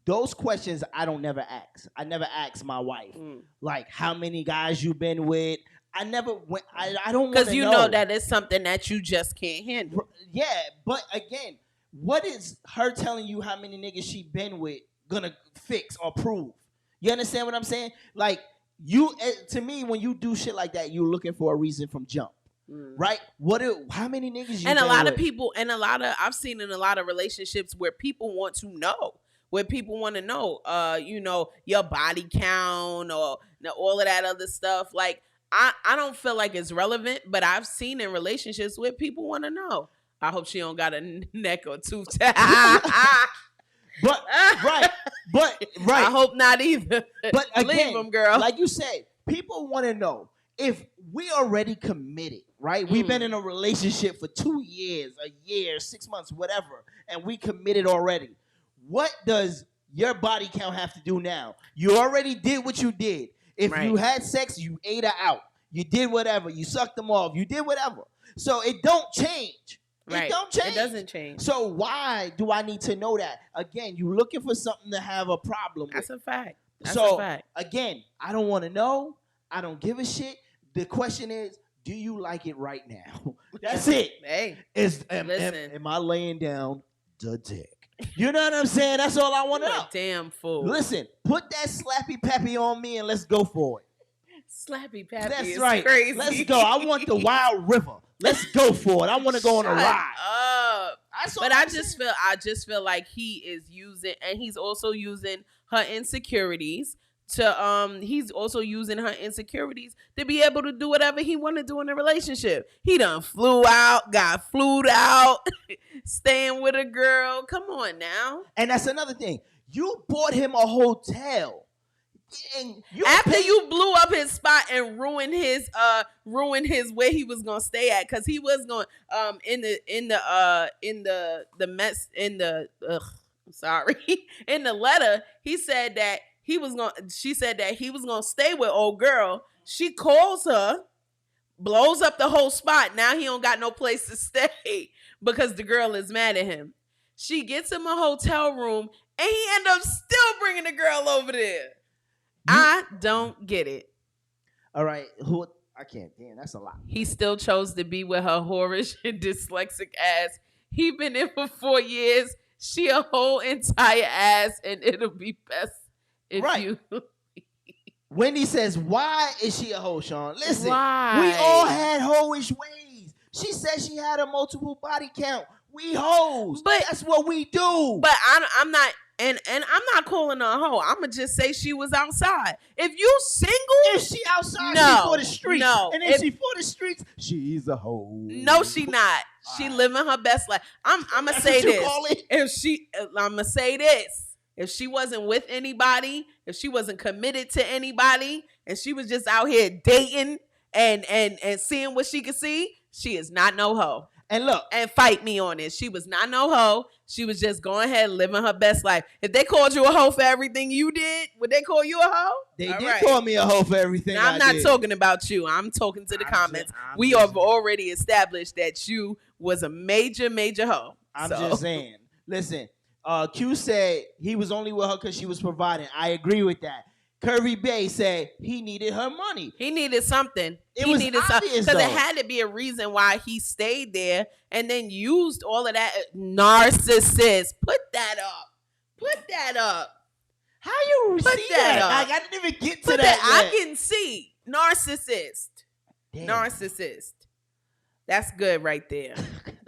those questions I don't never ask. I never ask my wife, like, how many guys you been with? I never went. I don't want to know. Because you know that it's something that you just can't handle. Yeah, but again, what is her telling you how many niggas she been with gonna fix or prove? You understand what I'm saying? Like, to me, when you do shit like that, you're looking for a reason from jump. Right? How many niggas you and a been lot with? of people, I've seen in a lot of relationships where people want to know. Where people want to know, your body count or all of that other stuff. Like, I don't feel like it's relevant, but I've seen in relationships where people want to know. I hope she don't got a neck or tooth. But right. I hope not either. But again, leave them, girl. Like you said, people want to know. if we already committed, right? We've been in a relationship for 2 years, a year, 6 months, whatever, and we committed already. What does your body count have to do now? You already did what you did. If you had sex, you ate her out. You did whatever. You sucked them off. You did whatever. So it don't change. It don't change. It doesn't change. So why do I need to know that? Again, you're looking for something to have a problem with. That's a fact. Again, I don't want to know. I don't give a shit. The question is, do you like it right now? That's it. Hey, am I laying down the dick? You know what I'm saying? That's all I want to know. Damn fool. Listen, put that slappy pappy on me and let's go for it. Slappy pappy That's is right. crazy. Let's go. I want the wild river. Let's go for it. I want to go on a ride. But I just feel like he is using, and he's also using her insecurities to be able to do whatever he want to do in a relationship. He done got flued out, staying with a girl. Come on now. And that's another thing. You bought him a hotel. And after you blew up his spot and ruined his where he was gonna stay at, because he was going in the letter he said that she said that he was gonna stay with old girl. She calls her, blows up the whole spot. Now he don't got no place to stay because the girl is mad at him. She gets him a hotel room and he end up still bringing the girl over there. I don't get it. All right. I can't. Damn, that's a lot. He still chose to be with her whorish and dyslexic ass. He been in for 4 years. She a whole entire ass, and it'll be best if you... Wendy says, why is she a hoe, Sean? Listen, Why? we all had hoish ways. She said she had a multiple body count. We hoes. But that's what we do. But I'm not... And I'm not calling her a hoe. I'm going to just say she was outside. If you single... If she outside, she for the streets. No. And if she for the streets, she's a hoe. No, she not. She living her best life. I'm going to say this. I'm going to say this. If she wasn't with anybody, if she wasn't committed to anybody, and she was just out here dating and seeing what she could see, she is not no hoe. And look. And fight me on it. She was not no hoe. She was just going ahead living her best life. If they called you a hoe for everything you did, would they call you a hoe? They did call me a hoe for everything now, I'm not did. Talking about you. I'm talking to the comments. We have already established that you was a major, major hoe. I'm just saying. Listen, Q said he was only with her because she was providing. I agree with that. Curvy Bay said he needed her money. He needed something. It was obvious, because it had to be a reason why he stayed there and then used all of that. Narcissist. Put that up. How you put see that up? up? I didn't even get to that. I can see. Narcissist. Damn. Narcissist. That's good right there.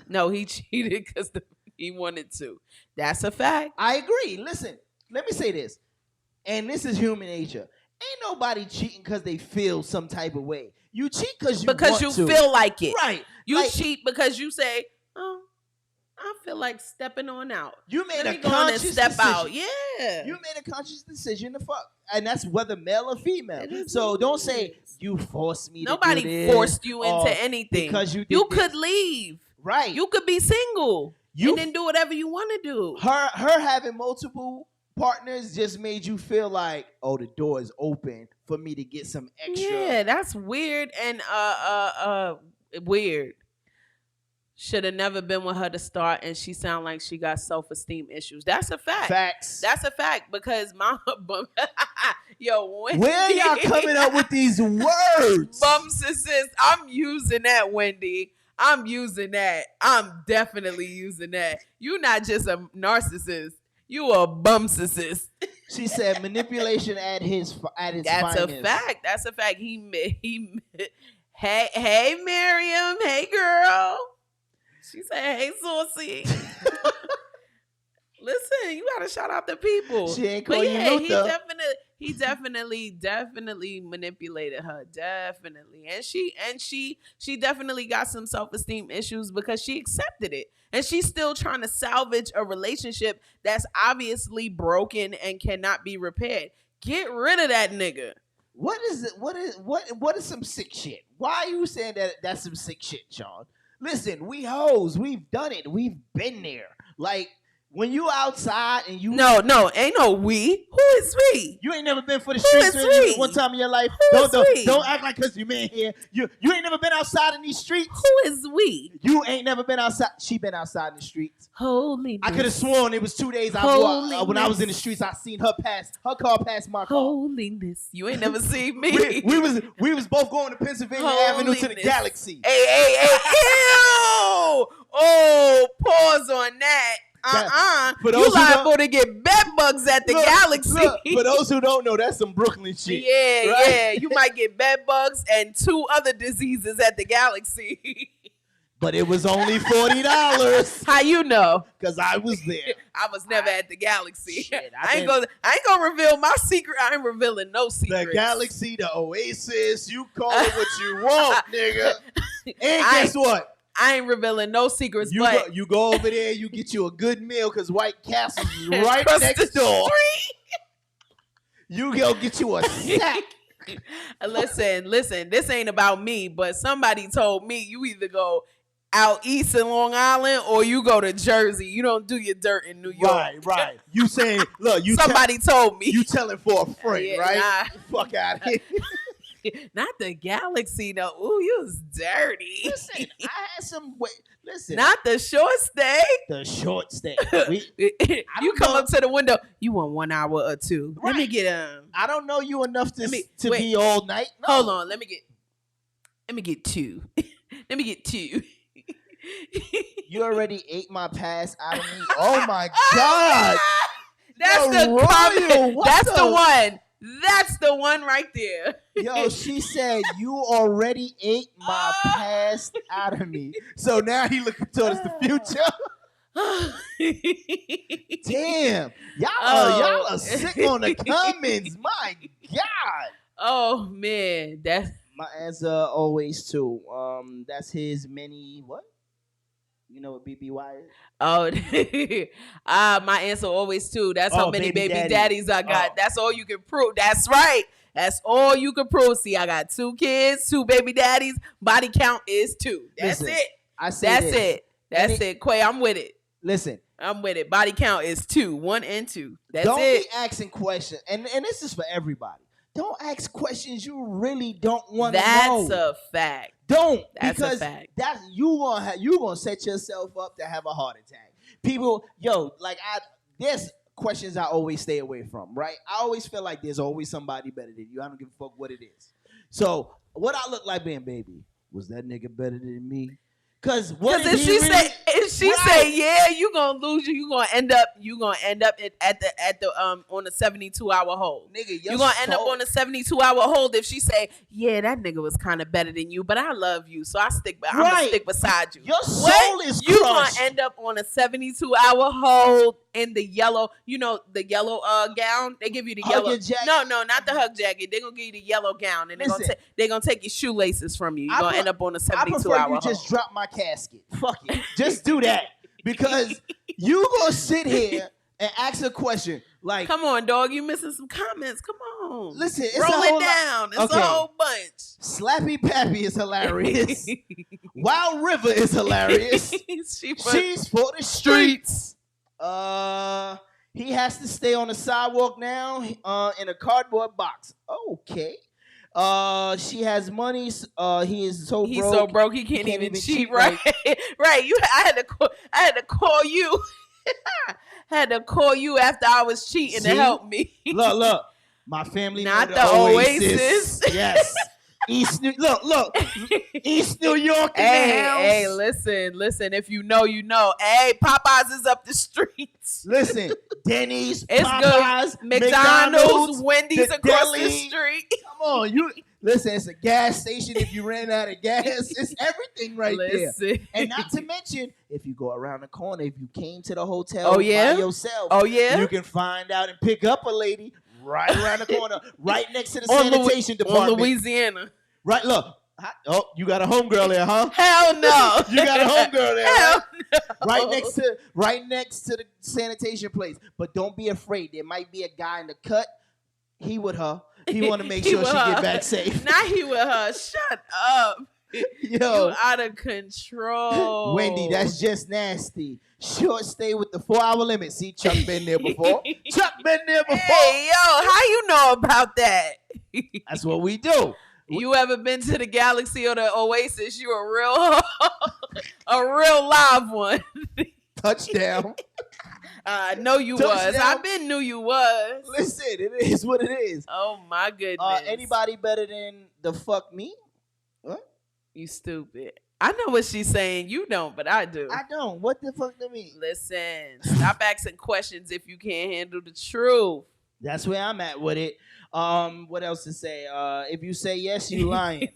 No, he cheated because he wanted to. That's a fact. I agree. Listen, let me say this. And this is human nature. Ain't nobody cheating because they feel some type of way. You cheat because you feel like it. Right. You cheat because you say, oh, I feel like stepping on out. You made Let a me go on and conscious step decision. out. Yeah. You made a conscious decision to fuck. And that's whether male or female. So don't say you forced me to do this. Forced you into anything. Because you could leave. Right. You could be single. You then do whatever you want to do. Her having multiple partners just made you feel like, oh, the door is open for me to get some extra. Yeah, that's weird and weird. Should have never been with her to start, and she sound like she got self-esteem issues. That's a fact. Facts. That's a fact because my yo, Wendy. Where y'all coming up with these words? Bumsicist. I'm using that, Wendy. I'm using that. I'm definitely using that. You're not just a narcissist. You a bumsicist. She said manipulation at its finest. That's a fact. That's a fact. He hey Miriam. Hey girl. She said, hey Saucy. Listen, you gotta shout out the people. She ain't call you Luther. He definitely manipulated her. Definitely. And she definitely got some self-esteem issues because she accepted it. And she's still trying to salvage a relationship that's obviously broken and cannot be repaired. Get rid of that nigga. What is some sick shit? Why are you saying that's some sick shit, Sean? Listen, we hoes. We've done it. We've been there. Like, when you outside and you... No, ain't no we. Who is we? You ain't never been for the streets one time in your life. Don't act like because you been here. You ain't never been outside in these streets. Who is we? You ain't never been outside. She been outside in the streets. Holiness. I could have sworn it was 2 days when I was in the streets. I seen her car pass my car. Holiness. You ain't never seen me. we was both going to Pennsylvania Avenue to the Galaxy. Hey, ew! Oh, pause on that. You liable to get bed bugs at the Galaxy. Look, for those who don't know, that's some Brooklyn shit. Yeah, right? yeah. You might get bed bugs and 2 other diseases at the Galaxy. But it was only $40. How you know? Because I was there. I was never at the Galaxy. Shit, I ain't gonna reveal my secret. I ain't revealing no secrets. The Galaxy, the Oasis, you call it what you want, nigga. And guess what? I ain't revealing no secrets. You go over there, you get you a good meal because White Castle is right next door. You go get you a snack. Listen. This ain't about me, but somebody told me you either go out east in Long Island or you go to Jersey. You don't do your dirt in New York. Right. You saying, look, somebody told me. You telling for a friend, right? Fuck out of here. Not the Galaxy, though. Ooh, you was dirty. Listen, I had some. Listen, not the short stay. The short stay. You come up to the window. You want 1 hour or 2? Right. Let me get I don't know you enough to be all night. No. Hold on. Let me get 2. Let me get 2. You already ate my pass out of me. Oh my God. That's the comment. That's the one. That's the one right there. Yo, she said you already ate my past out of me. So now he looking towards the future. Damn. Y'all are sick on the comments. My God. Oh man. That's my answer always 2. That's his mini what? You know what BBY is? Oh, my answer always 2. That's how many baby daddies I got. That's all you can prove. That's right. That's all you can prove. See, I got 2 kids, 2 baby daddies. Body count is 2. That's it. That's it. Quay, I'm with it. Listen. I'm with it. Body count is 2. 1 and 2. That's don't it. Don't be asking questions. And this is for everybody. Don't ask questions you really don't want to know. That's a fact. Don't. That's a fact. That's you gonna set yourself up to have a heart attack. People, there's questions I always stay away from, right? I always feel like there's always somebody better than you. I don't give a fuck what it is. So what I look like being baby, was that nigga better than me? Because if she say yeah, you gonna lose. You gonna end up at the on a 72-hour hold. Nigga, you gonna end up on a 72-hour hold if she say yeah, that nigga was kind of better than you, but I love you, so I'm gonna stick beside you. Your soul is you crushed. Gonna end up on a 72-hour hold in the yellow. You know the yellow gown. They give you the yellow. No, not the hug jacket. They gonna give you the yellow gown, and they gonna take your shoelaces from you. You're gonna end up on a 72-hour hold. You just drop my casket. Fuck it. Just do that. Because you gonna sit here and ask a question like, come on, dog, you missing some comments. Come on. Listen, roll it down. It's a whole bunch. Slappy Pappy is hilarious. Wild River is hilarious. She's for the streets. He has to stay on the sidewalk now in a cardboard box. Okay. She has money. He is so broke. He's so broke he can't even cheat. Right, right. I had to call you. Had to call you after I was cheating to help me. Look. My family. Not the Oasis. Yes. East New York. Hey, listen. If you know, you know. Hey, Popeyes is up the streets. Listen, Denny's, it's Popeyes, good. McDonald's, Wendy's across the street. Come on, you listen. It's a gas station. If you ran out of gas, it's everything there. And not to mention, if you go around the corner, if you came to the hotel by yourself, you can find out and pick up a lady right around the corner, right next to the sanitation department. On Louisiana. Right, look. Oh, you got a homegirl there, huh? Hell no. You got a homegirl there. Hell no. Right next to the sanitation place. But don't be afraid. There might be a guy in the cut. He with her. He want to make sure she get back safe. Now he with her. Shut up. Yo, you out of control. Wendy, that's just nasty. Short stay with the 4-hour limit. See, Chuck been there before. Chuck been there before. Hey, yo, how you know about that? That's what we do. You ever been to the Galaxy or the Oasis? You a real live one. Touchdown. I know you was. I been knew you was. Listen, it is what it is. Oh my goodness. Anybody better than the fuck me? What? You stupid. I know what she's saying. You don't, but I do. I don't. What the fuck do mean? Listen, stop asking questions if you can't handle the truth. That's where I'm at with it. What else to say? If you say yes, you lying.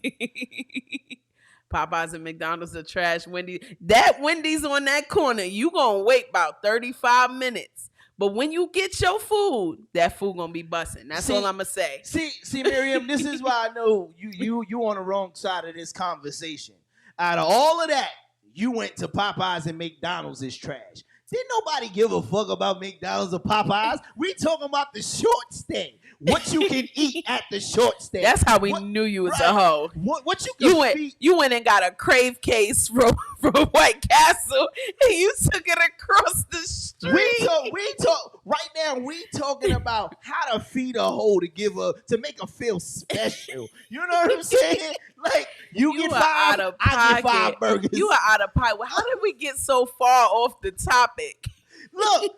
Popeyes and McDonald's are trash. That Wendy's on that corner, you gonna wait about 35 minutes. But when you get your food, that food gonna be busting. That's all I'm gonna say. See, Miriam, this is why I know you on the wrong side of this conversation. Out of all of that, you went to Popeyes and McDonald's is trash. Didn't nobody give a fuck about McDonald's or Popeyes? We talking about the short stay. What you can eat at the short stay. That's how we knew you was a hoe. What you went and got a crave case from White Castle and you took it across the street. We talk right now. We talking about how to feed a hoe to make her feel special. You know what I'm saying? Like you get 5, I get 5 burgers. You are out of pie. Well, how did we get so far off the topic? Look,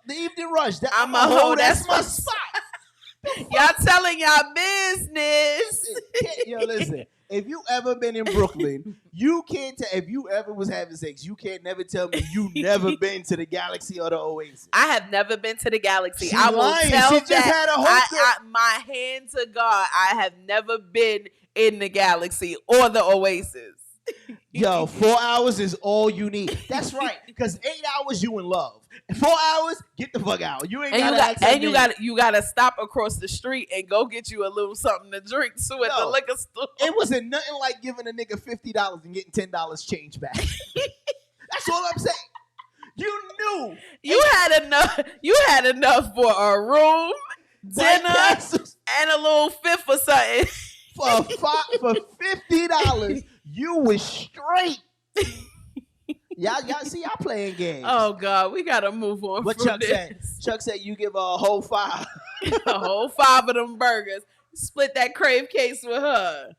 the evening rush. I'm a hoe. That's my spot. Y'all telling y'all business. Listen. If you ever been in Brooklyn, you can't tell. If you ever was having sex, you can't never tell me you never been to the Galaxy or the Oasis. I have never been to the Galaxy. She I will lying. tell She just had a whole my hand to God, I have never been in the Galaxy or the Oasis. Yo, 4 hours is all you need. That's right. Because 8 hours you in love. 4 hours, get the fuck out. You ain't you gotta stop across the street and go get you a little something to drink too at the liquor store. It wasn't nothing like giving a nigga $50 and getting $10 change back. That's all I'm saying. You knew you had enough for a room, dinner, and a little fifth or something. For $50, you was straight. Y'all see, y'all playing games. Oh God, we gotta move on. What Chuck said? Chuck said you give a whole 5, a whole 5 of them burgers. Split that crave case with her.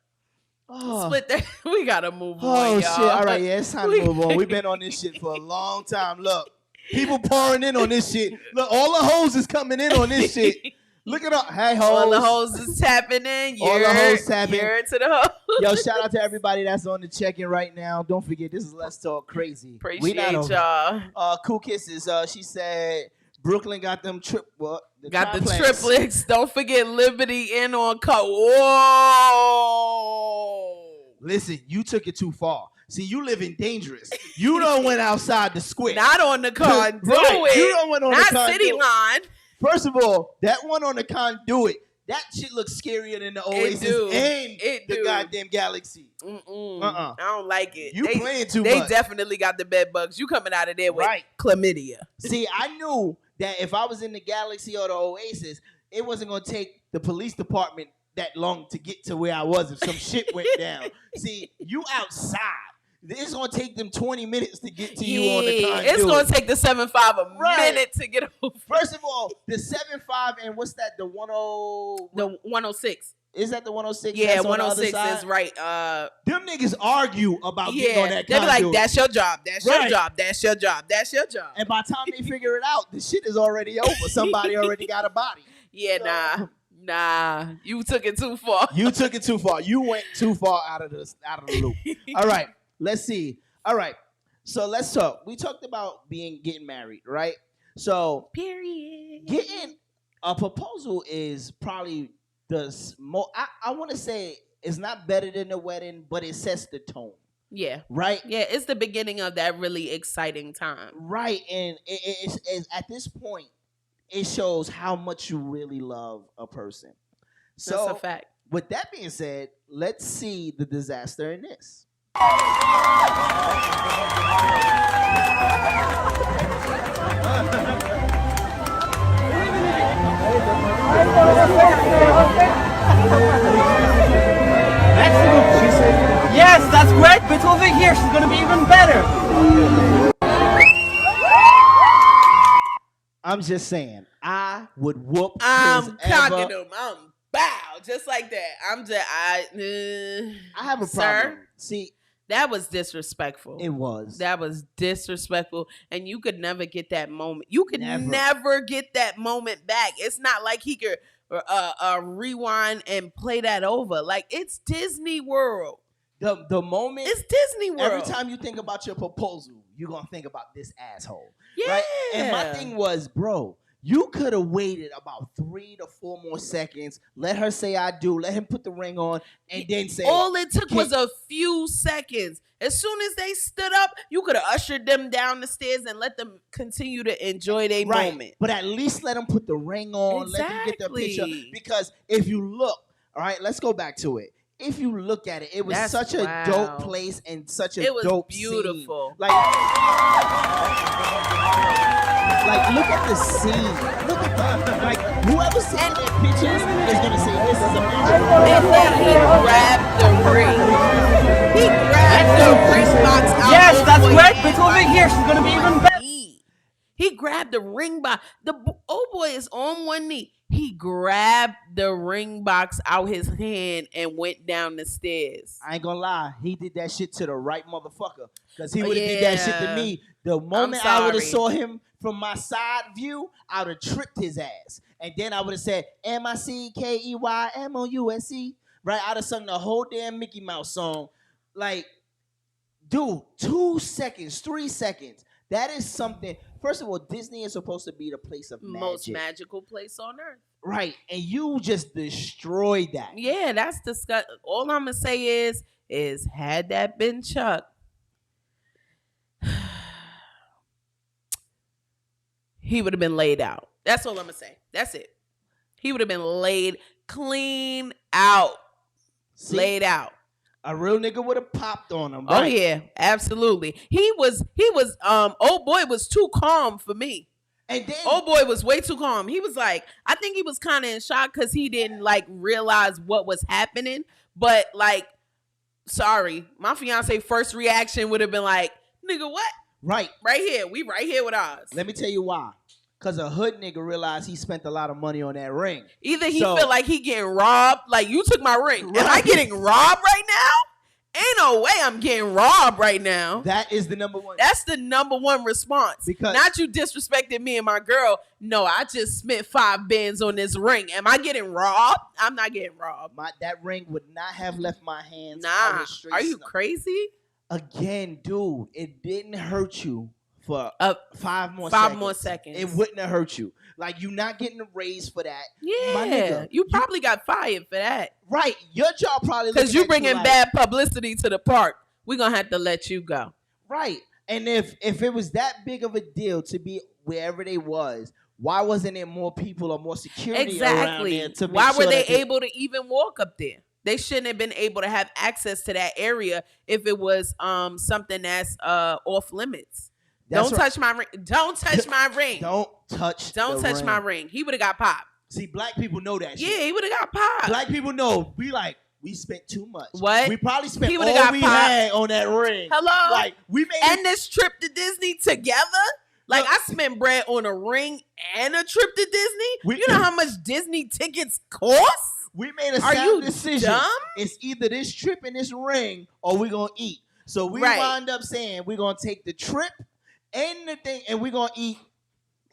Split that. We gotta move on, y'all. Shit! All right, yeah, it's time to move on. We've been on this shit for a long time. Look, people pouring in on this shit. Look, all the hoes is coming in on this shit. Look it up. Hey, hoes. All the hoes is tapping in. All the hoes tapping. You're to the hoes. Yo, shout out to everybody that's on the check-in right now. Don't forget, this is Let's Talk Crazy. Appreciate y'all. Cool Kisses. She said Brooklyn got them got the triplets. Don't forget Liberty in on cut. Whoa. Listen, you took it too far. See, you living dangerous. You done went outside the square. Not on the conduit. Right. You done went on Not the conduit. city line. First of all, that one on the conduit, that shit looks scarier than the Oasis and the goddamn Galaxy. I don't like it. You playing too much. They definitely got the bed bugs. You coming out of there with chlamydia. See, I knew that if I was in the Galaxy or the Oasis, it wasn't going to take the police department that long to get to where I was if some shit went down. See, you outside. It's going to take them 20 minutes to get to you on the conduit. It's going to take the 7.5 a minute to get over. First of all, the 7.5 and what's that, the 10... The 106. Is that the 106? Yeah, 106 is right. Them niggas argue about getting on that conduit. They be like, that's your job. That's your job. That's your job. That's your job. And by the time they figure it out, the shit is already over. Somebody already got a body. Yeah, Nah. You took it too far. You took it too far. You went too far out of the loop. All right. Let's see. All right. So let's talk. We talked about getting married, right? So period. Getting a proposal is probably the more. I want to say it's not better than the wedding, but it sets the tone. Yeah. Right. Yeah. It's the beginning of that really exciting time. Right. And it's at this point, it shows how much you really love a person. So, that's a fact. With that being said, let's see the disaster in this. that's great, but over here she's gonna be even better. I'm just saying, I would whoop I'm his cocking him. I'm bow, just like that. I have a problem. Sir, see, that was disrespectful. It was. That was disrespectful, and you could never get that moment. You could never get that moment back. It's not like he could rewind and play that over. Like, it's Disney World. The moment, it's Disney World. Every time you think about your proposal, you're gonna think about this asshole. Yeah. Right? And my thing was, bro, you could have waited about 3 to 4 more seconds. Let her say I do. Let him put the ring on, and then say. All it took was a few seconds. As soon as they stood up, you could have ushered them down the stairs and let them continue to enjoy their moment. But at least let them put the ring on. Exactly. Let them get the picture. Because if you look, all right, let's go back to it. If you look at it, it was such a dope place and such a dope beautiful. Scene. Like, look at the scene. Look at the, like, whoever's seeing their pictures is going to say, this is amazing. And then he grabbed the ring. He grabbed the ring box out. Yes, that's great, but over here she's going to be even better. He grabbed the ring box. The old boy is on one knee. He grabbed the ring box out his hand and went down the stairs. I ain't gonna lie, he did that shit to the right motherfucker. Because he would have did that shit to me. The moment I would have saw him from my side view, I would have tripped his ass. And then I would have said, MICKEYMOUSE. Right? I'd have sung the whole damn Mickey Mouse song. Like, dude, 2 seconds, 3 seconds. That is something. First of all, Disney is supposed to be the place of magic. Most magical place on earth. Right. And you just destroyed that. Yeah, that's disgusting. All I'm going to say is had that been Chuck, he would have been laid out. That's all I'm going to say. That's it. He would have been laid clean out. Laid out. A real nigga would have popped on him. Right? Oh yeah, absolutely. He was old boy was too calm for me. And then old boy was way too calm. He was like, I think he was kind of in shock because he didn't like realize what was happening. But like, sorry, my fiance first reaction would have been like, nigga, what? Right. Right here. We right here with ours. Let me tell you why. Because a hood nigga realized he spent a lot of money on that ring. Either he feel like he getting robbed, like you took my ring. Right. Am I getting robbed right now? Ain't no way I'm getting robbed right now. That is the number one. That's the number one response. Because not you disrespected me and my girl. No, I just spent $5 on this ring. Am I getting robbed? I'm not getting robbed. That ring would not have left my hands. Nah, are you crazy? Again, dude, it didn't hurt you for 5 more seconds. It wouldn't have hurt you. Like, you not getting a raise for that. Yeah, my nigga, you probably got fired for that. Right, your job probably because you bringing bad publicity to the park. We're gonna have to let you go. Right, and if it was that big of a deal to be wherever they was, why wasn't there more people or more security around there to make why sure were they able to even walk up there? They shouldn't have been able to have access to that area if it was something that's off limits. Don't touch my ring. Don't touch my ring. Don't touch my ring. He would have got popped. See, black people know that shit. Yeah, he would have got popped. Black people know. We spent too much. What? We probably spent all got we popped. had on that ring. Hello? Like, we made this trip to Disney together? Like, I spent bread on a ring and a trip to Disney? You know how much Disney tickets cost? We made a sound decision. Dumb? It's either this trip and this ring or we're going to eat. So we wound up saying we're going to take the trip and the thing, and we're going to eat,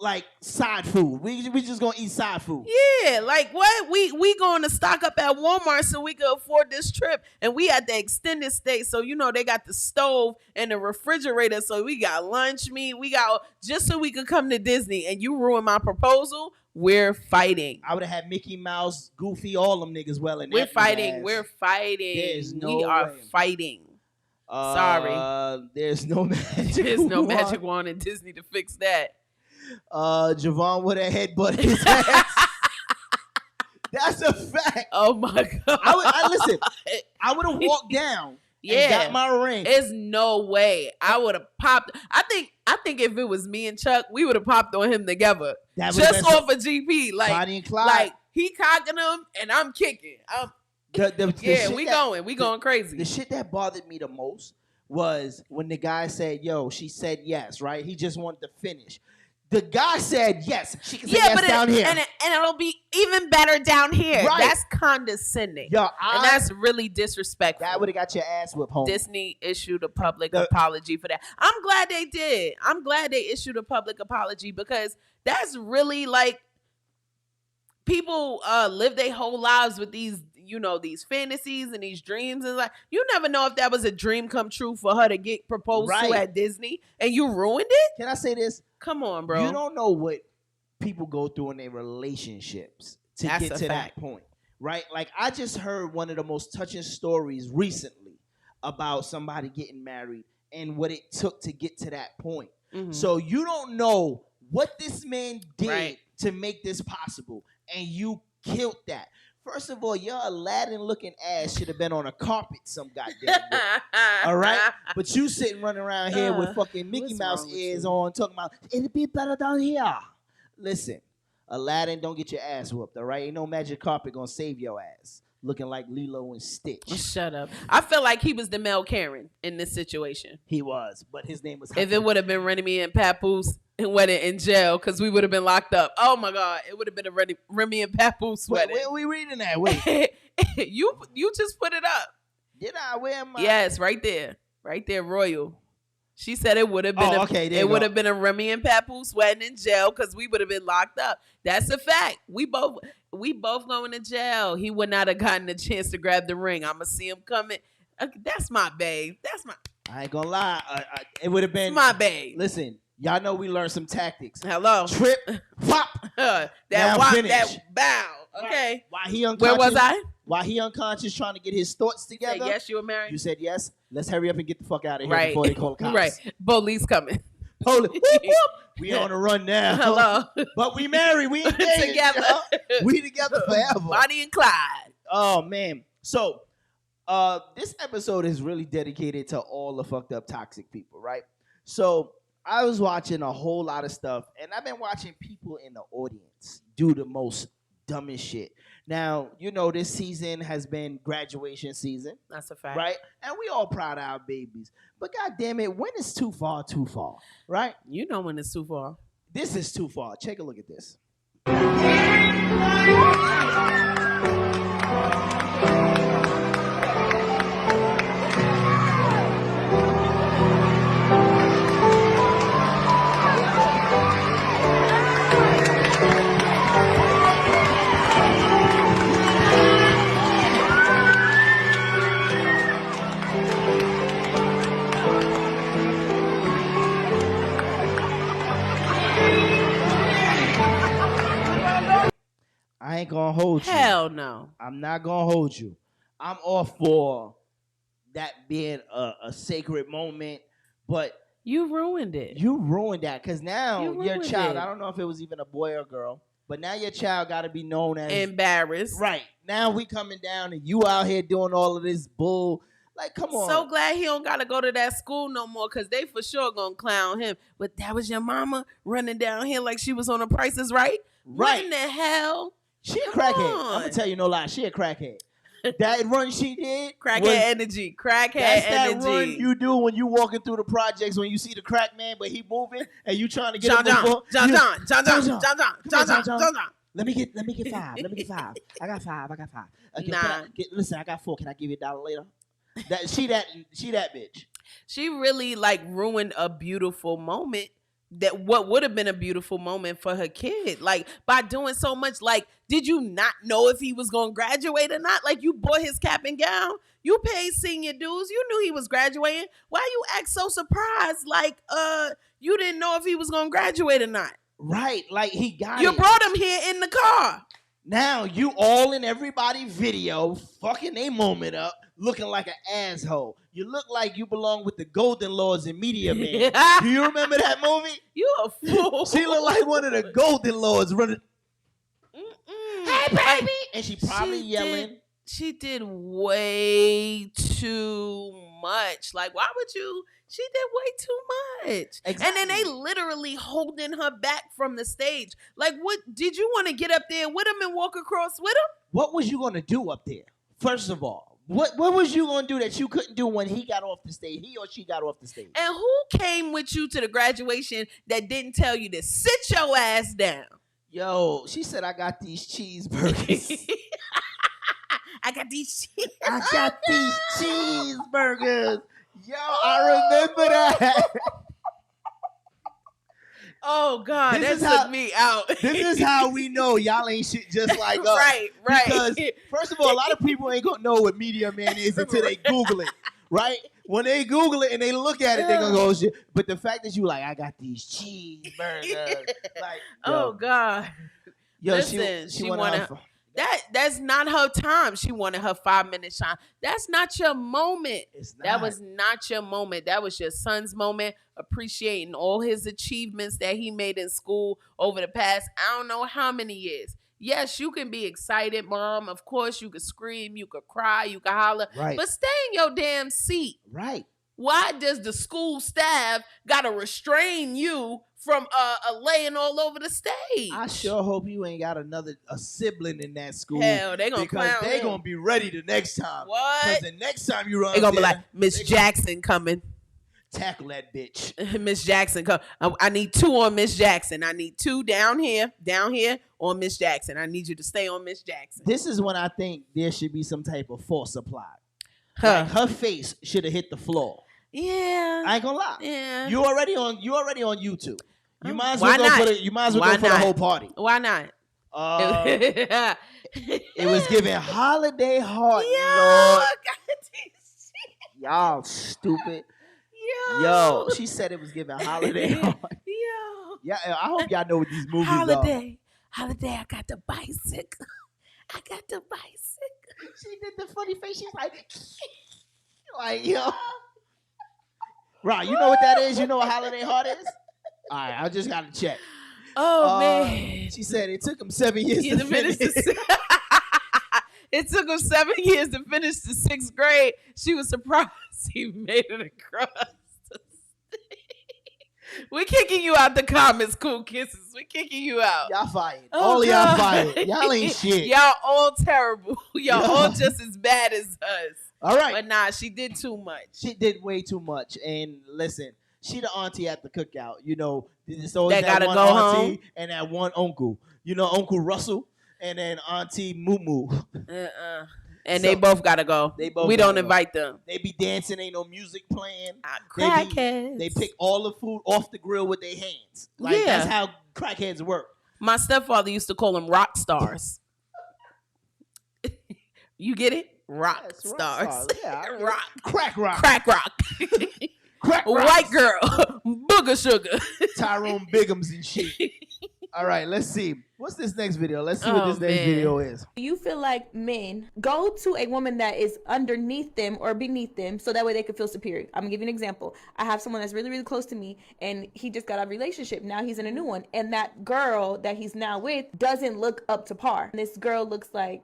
like, side food. We just going to eat side food. Yeah, like, what? We going to stock up at Walmart so we can afford this trip. And we at the extended stay, so, you know, they got the stove and the refrigerator, so we got lunch meat. We got, just so we could come to Disney. And you ruined my proposal. We're fighting. I would have had Mickey Mouse, Goofy, all them niggas well in We're that fighting. ass. We're fighting. There's no we are way. fighting. Sorry. There's no magic. There's no magic wand in Disney to fix that. Javon would have headbutted his ass. That's a fact. Oh my God. Listen, I would have walked down and got my ring. There's no way. I would have popped. I think if it was me and Chuck, we would have popped on him together. Just off a GP. Like, Bonnie and Clyde. Like, he cocking him and I'm kicking. We going crazy. The shit that bothered me the most was when the guy said, "Yo, she said yes," right? He just wanted to finish. The guy said yes. She can say yes down here. And it'll be even better down here. Right. That's condescending. Yo, and that's really disrespectful. That would have got your ass whipped home. Disney issued a public apology for that. I'm glad they did. I'm glad they issued a public apology because that's really like people live their whole lives with these, these fantasies and these dreams. And like, you never know if that was a dream come true for her to get proposed to at Disney and you ruined it. Can I say this? Come on, bro. You don't know what people go through in their relationships to get to that point, right? Like, I just heard one of the most touching stories recently about somebody getting married and what it took to get to that point. Mm-hmm. So you don't know what this man did to make this possible, and you killed that. First of all, your Aladdin-looking ass should have been on a carpet some goddamn way. All right? But you sitting running around here with fucking Mickey Mouse ears on talking about, it'll be better down here. Listen, Aladdin, don't get your ass whooped, all right? Ain't no magic carpet gonna save your ass. Looking like Lilo and Stitch. Shut up. I feel like he was the Mel Karen in this situation. He was, but his name was... If it would have been Remy and Papoose and wedding in jail, because we would have been locked up. Oh my God, it would have been a Remy and Papoose wedding. Where are we reading that? Wait. You just put it up. Did I? Where am I? Yes, right there. Right there, Royal. She said it would have been it would have been a Remy and Papoose wedding in jail because we would have been locked up. That's a fact. We both going to jail. He would not have gotten a chance to grab the ring. I'ma see him coming. That's my babe. I ain't gonna lie. It would have been my babe. Listen, y'all know we learned some tactics. Hello. Trip, pop. that bow. Okay. Why he unconscious? Where was I? While he unconscious trying to get his thoughts together. Said yes, you were married. You said yes. Let's hurry up and get the fuck out of here before they call the cops. Right. Police coming. Police. Whoop, whoop. We on the run now. Hello. But we married. We engaged. Together. We together forever. Bonnie and Clyde. Oh, man. So, this episode is really dedicated to all the fucked up toxic people, right? So, I was watching a whole lot of stuff, and I've been watching people in the audience do the most dumbest shit. Now, this season has been graduation season. That's a fact. Right? And we all proud of our babies. But God damn it, when is too far, right? You know when it's too far. This is too far. Take a look at this. I ain't gonna hold you. Hell no. I'm not gonna hold you. I'm all for that being a sacred moment, but you ruined it. You ruined that because now your child, it. I don't know if it was even a boy or girl, but now your child got to be known as embarrassed. Right. Now we coming down and you out here doing all of this bull. Like, come on. So glad he don't got to go to that school no more because they for sure going to clown him. But that was your mama running down here like she was on The Price is Right? Right. What in the hell? She a crackhead. I'm going to tell you no lie. She a crackhead. That run she did. Crackhead energy. Crackhead that's energy. That run you do when you walking through the projects when you see the crack man, but he moving and you trying to get him before. John. Let me get 5. Let me get 5. I got 5. Okay, listen, I got 4. Can I give you $1 later? She that bitch. She really like ruined a beautiful moment. That what would have been a beautiful moment for her kid, like by doing so much. Like, did you not know if he was gonna graduate or not? Like, you bought his cap and gown, you paid senior dues, you knew he was graduating. Why you act so surprised? Like, you didn't know if he was gonna graduate or not. Right, like he got you brought him here in the car. Now you all in everybody video, fucking they moment up, looking like an asshole. You look like you belong with the Golden Lords in Media Man. Do you remember that movie? You a fool. She looked like one of the Golden Lords running. Hey, baby! And she probably yelling. She did way too much. Like, why would you? She did way too much. Exactly. And then they literally holding her back from the stage. Like, what? Did you want to get up there with him and walk across with him? What was you going to do up there? First of all, what was you gonna do that you couldn't do when he got off the stage? He or she got off the stage. And who came with you to the graduation that didn't tell you to sit your ass down? Yo, she said, I got these cheeseburgers. I got these cheeseburgers. Yo, I remember that. Oh, God, that took me out. This is how we know y'all ain't shit just like us. Right. Because, first of all, a lot of people ain't going to know what Media Man is until they Google it, right? When they Google it and they look at it, they're going to go, shit. But the fact that you like, I got these cheeseburgers. Like, oh, God. Yo, listen, she wanted that's not her time. She wanted her 5-minute shine. That's not your moment. That was not your moment. That was your son's moment, appreciating all his achievements that he made in school over the past, I don't know how many years. Yes, you can be excited, Mom. Of course, you could scream, you could cry, you could holler. Right. But stay in your damn seat. Right. Why does the school staff got to restrain you from laying all over the stage? I sure hope you ain't got a sibling in that school. Hell, they gonna because clown they him. gonna be ready the next time. What? Because the next time you run, They gonna be like, Miss Jackson coming. Tackle that bitch. Miss Jackson come. I need 2 on Miss Jackson. I need 2 down here on Miss Jackson. I need you to stay on Miss Jackson. This is when I think there should be some type of force applied. Like her face should have hit the floor. Yeah, I ain't gonna lie. Yeah, You already on YouTube. You might as Why well not? go for the whole party. Why not? It was giving holiday heart. Yo, Lord. Y'all stupid. Yo, she said it was giving holiday heart. Yo. Yeah, I hope y'all know what these movies Holiday. I got the bicycle. I got the bicycle. She did the funny face. She's like, yo. Right, you know what that is? You know what holiday heart is? All right, I just got to check. Oh, man. She said it took him 7 years to finish. It took him 7 years to finish the 6th grade. She was surprised he made it across the stage. We're kicking you out the comments, Cool Kisses. We're kicking you out. Y'all fired. Oh, all of y'all God. fired. Y'all ain't shit. Y'all all terrible. Y'all all just as bad as us. All right. But nah, she did too much. She did way too much. And listen, she the auntie at the cookout. You know, there's always That gotta one go auntie home. and that one uncle. You know, Uncle Russell and then Auntie Moo Moo. And So, they both gotta go. They both we gotta don't go. invite them. They be dancing, ain't no music playing. Crackheads. They pick all the food off the grill with their hands. Like Yeah. that's how crackheads work. My stepfather used to call them rock stars. You get it? Rock stars. Yeah, I get it. rock. Crack rock. Crack rock. Crack rock. White girl. Booger sugar. Tyrone Biggums and shit. All right, let's see. What's this next video? Let's see what this next video is. Do you feel like men go to a woman that is underneath them or beneath them so that way they can feel superior? I'm gonna give you an example. I have someone that's really, really close to me and he just got out of a relationship. Now he's in a new one. And that girl that he's now with doesn't look up to par. This girl looks like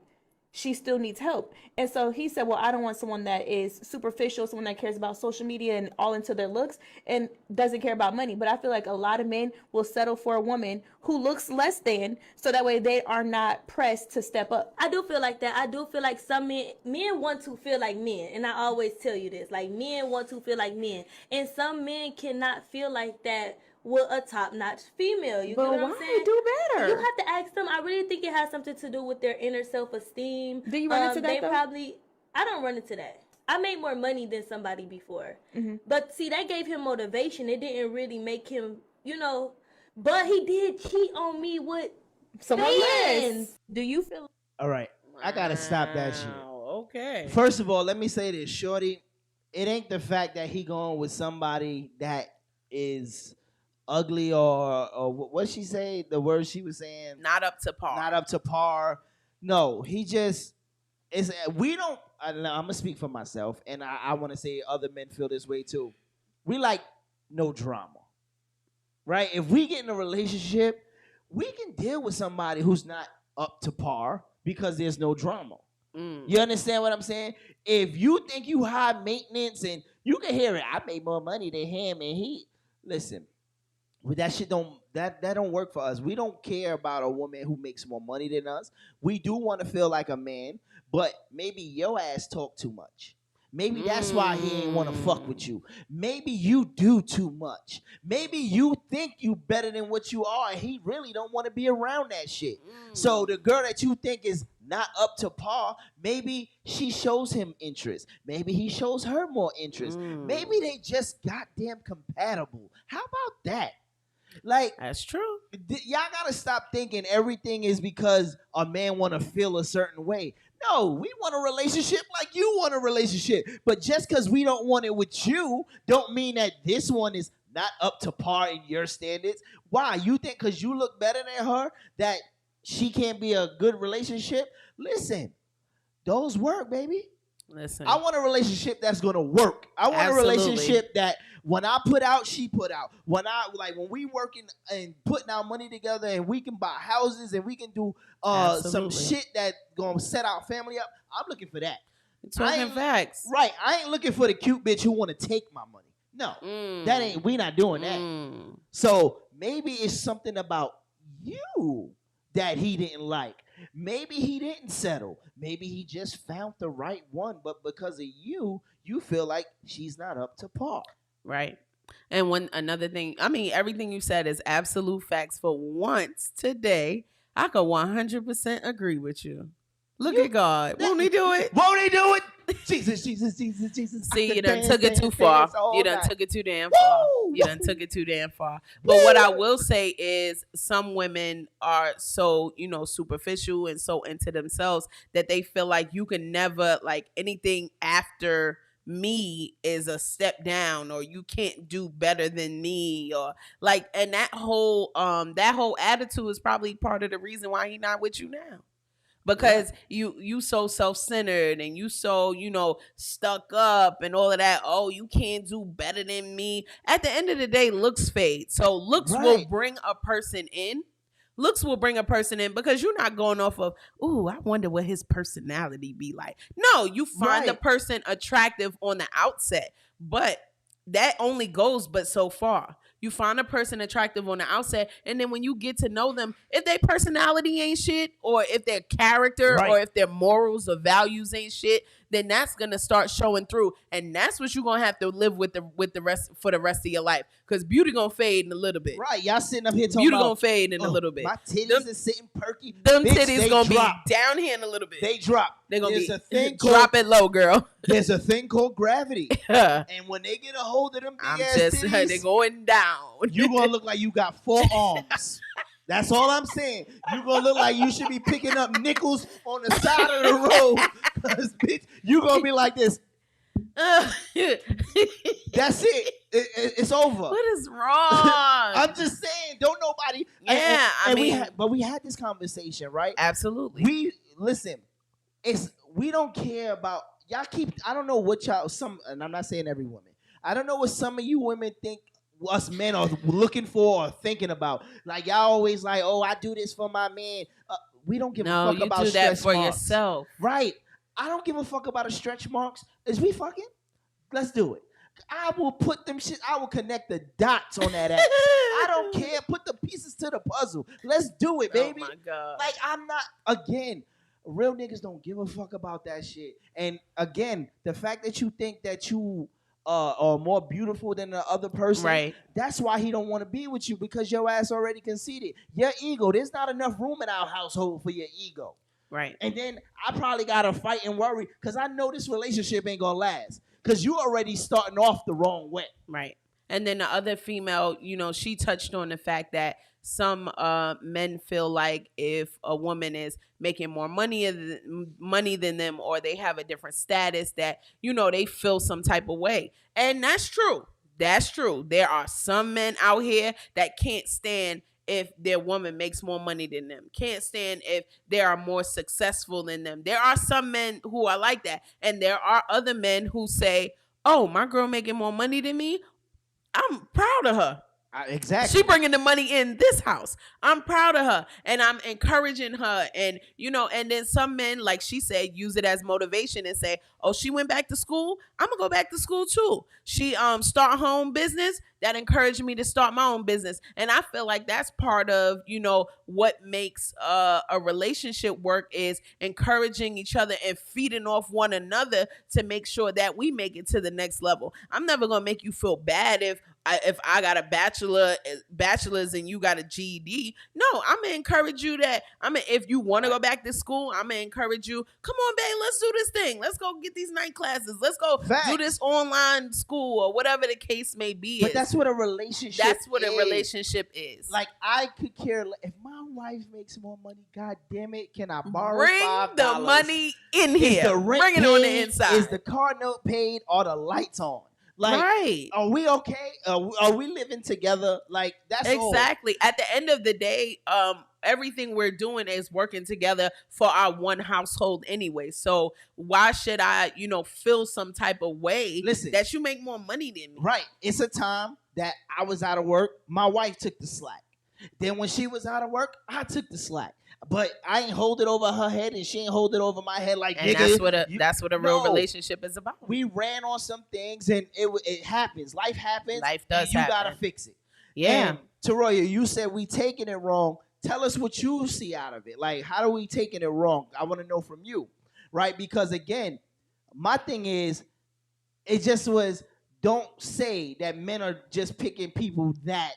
she still needs help. And so he said, well, I don't want someone that is superficial, someone that cares about social media and all into their looks and doesn't care about money. But I feel like a lot of men will settle for a woman who looks less than, so that way they are not pressed to step up. I do feel like that. I do feel like some men want to feel like men. And I always tell you this, like men want to feel like men. And some men cannot feel like that with a top-notch female. You But get what I'm why? saying? Do better. You have to ask them. I really think it has something to do with their inner self-esteem. Do you run into that, They though? probably, I don't run into that. I made more money than somebody before. But see, that gave him motivation. It didn't really make him, but he did cheat on me with Someone fans. less. Do you feel All right, I gotta stop that shit. Okay. First of all, let me say this, shorty. It ain't the fact that he going with somebody that is ugly or what she say? The word she was saying. Not up to par. Not up to par. No, he just is. We don't. I'm gonna speak for myself, and I want to say other men feel this way too. We like no drama, right? If we get in a relationship, we can deal with somebody who's not up to par because there's no drama. You understand what I'm saying? If you think you high maintenance and you can hear it, I made more money than him, and listen, That shit don't work for us. We don't care about a woman who makes more money than us. We do want to feel like a man, but maybe your ass talk too much. Maybe that's why he ain't want to fuck with you. Maybe you do too much. Maybe you think you better than what you are, and he really don't want to be around that shit. So the girl that you think is not up to par, maybe she shows him interest. Maybe he shows her more interest. Maybe they just goddamn compatible. How about that? Like, that's true. Y'all gotta stop thinking everything is because a man want to feel a certain way. No, we want a relationship like you want a relationship. But just because we don't want it with you, don't mean that this one is not up to par in your standards. Why? You think because you look better than her that she can't be a good relationship? Listen, those work, baby. Listen. I want a relationship that's going to work. I want a relationship that when I put out, she put out. When we working and putting our money together and we can buy houses and we can do some shit that going to set our family up, I'm looking for that. Talking facts. Right. I ain't looking for the cute bitch who want to take my money. No. That ain't, we not doing that. So maybe it's something about you that he didn't like. Maybe he didn't settle. Maybe he just found the right one, but because of you, you feel like she's not up to par. Right. And another thing, I mean, everything you said is absolute facts. For once today, I could 100% agree with you. Look at God. Won't he do it? Won't he do it? Jesus, Jesus, Jesus, Jesus. See, you done took it too far. You done took it too damn far. You done took it too damn far. But what I will say is some women are so, superficial and so into themselves that they feel like you can never, like, anything after me is a step down, or you can't do better than me, or like, and that whole attitude is probably part of the reason why he's not with you now. Because you so self-centered and you so, stuck up and all of that. Oh, you can't do better than me. At the end of the day, looks fade. So looks will bring a person in. Looks will bring a person in because you're not going off of, ooh, I wonder what his personality be like. No, you find the person attractive on the outset, but that only goes but so far. You find a person attractive on the outset, and then when you get to know them, if their personality ain't shit, or if their character, or if their morals or values ain't shit, then that's gonna start showing through, and that's what you're gonna have to live with the rest for the rest of your life. Because beauty gonna fade in a little bit. Right, y'all sitting up here talking beauty about gonna fade in a little bit. My titties is sitting perky. Them Bitch, titties gonna drop. be down here in a little bit. They drop. They're gonna There's be a thing drop it low, girl. There's a thing called gravity, and when they get a hold of them big ass titties, they're going down. You gonna look like you got 4 arms. That's all I'm saying. You gonna look like you should be picking up nickels on the side of the road. Cause bitch, you gonna be like this. That's it. It's over. What is wrong? I'm just saying. Don't nobody. Yeah, we had this conversation, right? Absolutely. We listen. We don't care about y'all. I don't know what y'all. And I'm not saying every woman. I don't know what some of you women think us men are looking for or thinking about. Like y'all always like, oh, I do this for my man. We don't give a fuck about you do stretch that for marks. yourself, right? I don't give a fuck about a stretch marks. Is we fucking? Let's do it. I will put them shit. I will connect the dots on that ass. I don't care. Put the pieces to the puzzle. Let's do it, baby. Oh my God. Like I'm not. Again, real niggas don't give a fuck about that shit. And again, the fact that you think that you are more beautiful than the other person, right? That's why he don't want to be with you, because your ass already conceited. Your ego. There's not enough room in our household for your ego. Right. And then I probably got to fight and worry because I know this relationship ain't going to last because you already starting off the wrong way. Right. And then the other female, she touched on the fact that some men feel like if a woman is making more money than them, or they have a different status, that, they feel some type of way. And that's true. That's true. There are some men out here that can't stand if their woman makes more money than them, can't stand if they are more successful than them. There are some men who are like that. And there are other men who say, oh, my girl making more money than me, I'm proud of her. Exactly. She bringing the money in this house. I'm proud of her, and I'm encouraging her. And, and then some men, like she said, use it as motivation and say, oh, she went back to school. I'm going to go back to school too. She start her own business. that encouraged me to start my own business. And I feel like that's part of, what makes a relationship work is encouraging each other and feeding off one another to make sure that we make it to the next level. I'm never going to make you feel bad if I got a bachelor's and you got a GED. No, I'm going to encourage you that if you want to go back to school, I'm going to encourage you, come on, babe, let's do this thing. Let's go get these night classes. Let's go do this online school or whatever the case may be. But that's what a relationship a relationship is. Like, I could care if my wife makes more money, God damn it, can I borrow Bring $5? the money in here. Is the rent Bring it on the inside. Is the car note paid? Are the lights on? Like, right. Are we okay? Are we living together? Like, that's exactly. all. At the end of the day, everything we're doing is working together for our one household anyway. So why should I, feel some type of way that you make more money than me? Right. It's a time that I was out of work. My wife took the slack. Then when she was out of work, I took the slack. But I ain't hold it over her head, and she ain't hold it over my head. Like, and nigga, that's what a real relationship is about. We ran on some things, and it happens. Life happens. Life does happen. You gotta fix it. Yeah. And Taroya, you said we taking it wrong. Tell us what you see out of it. Like, how do we taking it wrong? I want to know from you, right? Because again, my thing is, it just was. Don't say that men are just picking people that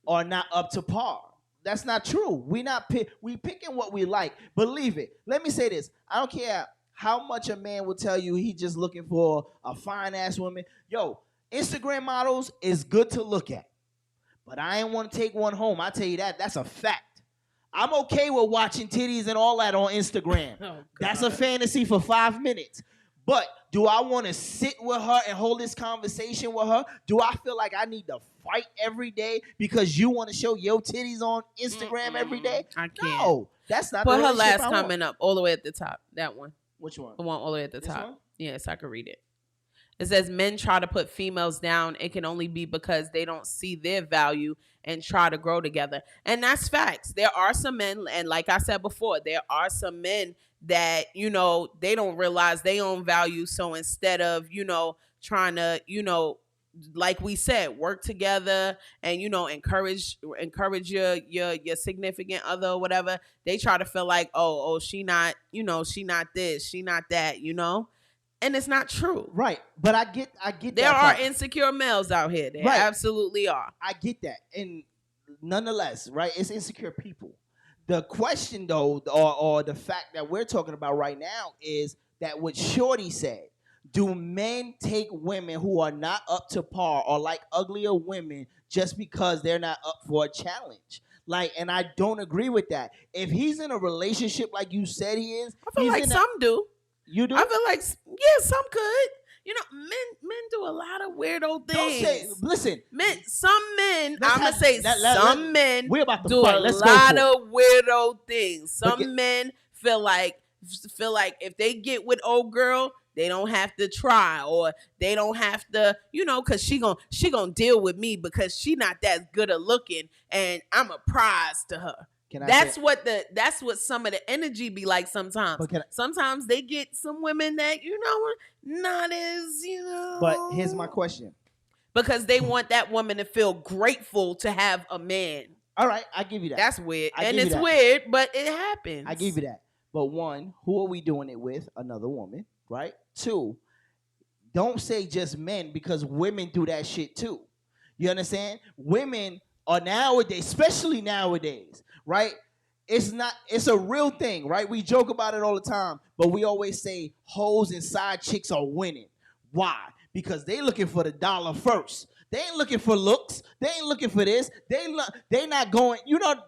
are not up to par. That's not true. We picking what we like. Believe it. Let me say this. I don't care how much a man will tell you he just looking for a fine ass woman. Yo, Instagram models is good to look at, but I ain't want to take one home. I tell you that. That's a fact. I'm okay with watching titties and all that on Instagram. That's a fantasy for 5 minutes. But do I want to sit with her and hold this conversation with her? Do I feel like I need to fight every day because you want to show your titties on Instagram every day? I can't. No, that's not. Put the her last relationship I comment up all the way at the top. That one. Which one? The one all the way at the This top. one? Yes, I can read it. It says men try to put females down. It can only be because they don't see their value and try to grow together. And that's facts. There are some men, and like I said before, there are some men that, they don't realize their own value. So instead of, trying to, like we said, work together and, encourage your significant other or whatever, they try to feel like, oh, she not this, she not that, And it's not true. Right. But I get there that are part. insecure males out here. There Right. absolutely are. I get that. And nonetheless, right, it's insecure people. The question, though, or the fact that we're talking about right now is that what Shorty said, do men take women who are not up to par or like uglier women just because they're not up for a challenge? Like, and I don't agree with that. If he's in a relationship like you said he is, I feel like some do. You do? I feel like, yeah, some could. Men do a lot of weirdo things. Don't say, listen. Some men, I'm going to say some men we're about to do fight. a Let's lot go of weirdo things. Some men feel like if they get with old girl, they don't have to try, or they don't have to, because she gonna deal with me because she not that good at looking, and I'm a prize to her. That's what some of the energy be like sometimes. Sometimes they get some women that, not as, But here's my question. Because they want that woman to feel grateful to have a man. All right, I give you that. That's weird. And it's weird, but it happens. I give you that. But one, who are we doing it with? Another woman, right? Two, don't say just men, because women do that shit too. You understand? Women are nowadays, especially nowadays, right? It's a real thing, right? We joke about it all the time, but we always say hoes and side chicks are winning. Why? Because they looking for the dollar first. They ain't looking for looks. They ain't looking for this. They not going,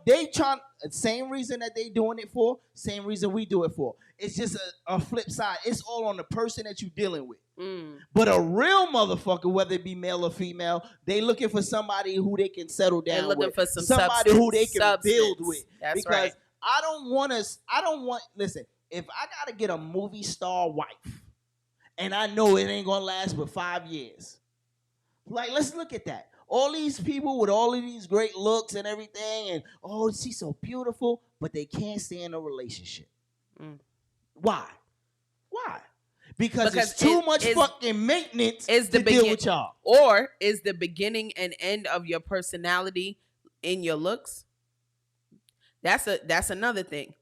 they trying, same reason that they doing it for, same reason we do it for. It's just a flip side. It's all on the person that you dealing with. But a real motherfucker, whether it be male or female, they looking for somebody who they can settle down with. They're looking for some somebody who they can substance. build with. That's because right. listen, if I gotta get a movie star wife, and I know it ain't gonna last but 5 years, like, let's look at that. All these people with all of these great looks and everything, and she's so beautiful, but they can't stay in a relationship. Why? Because it's too much fucking maintenance to deal with y'all. Or is the beginning and end of your personality in your looks? That's another thing.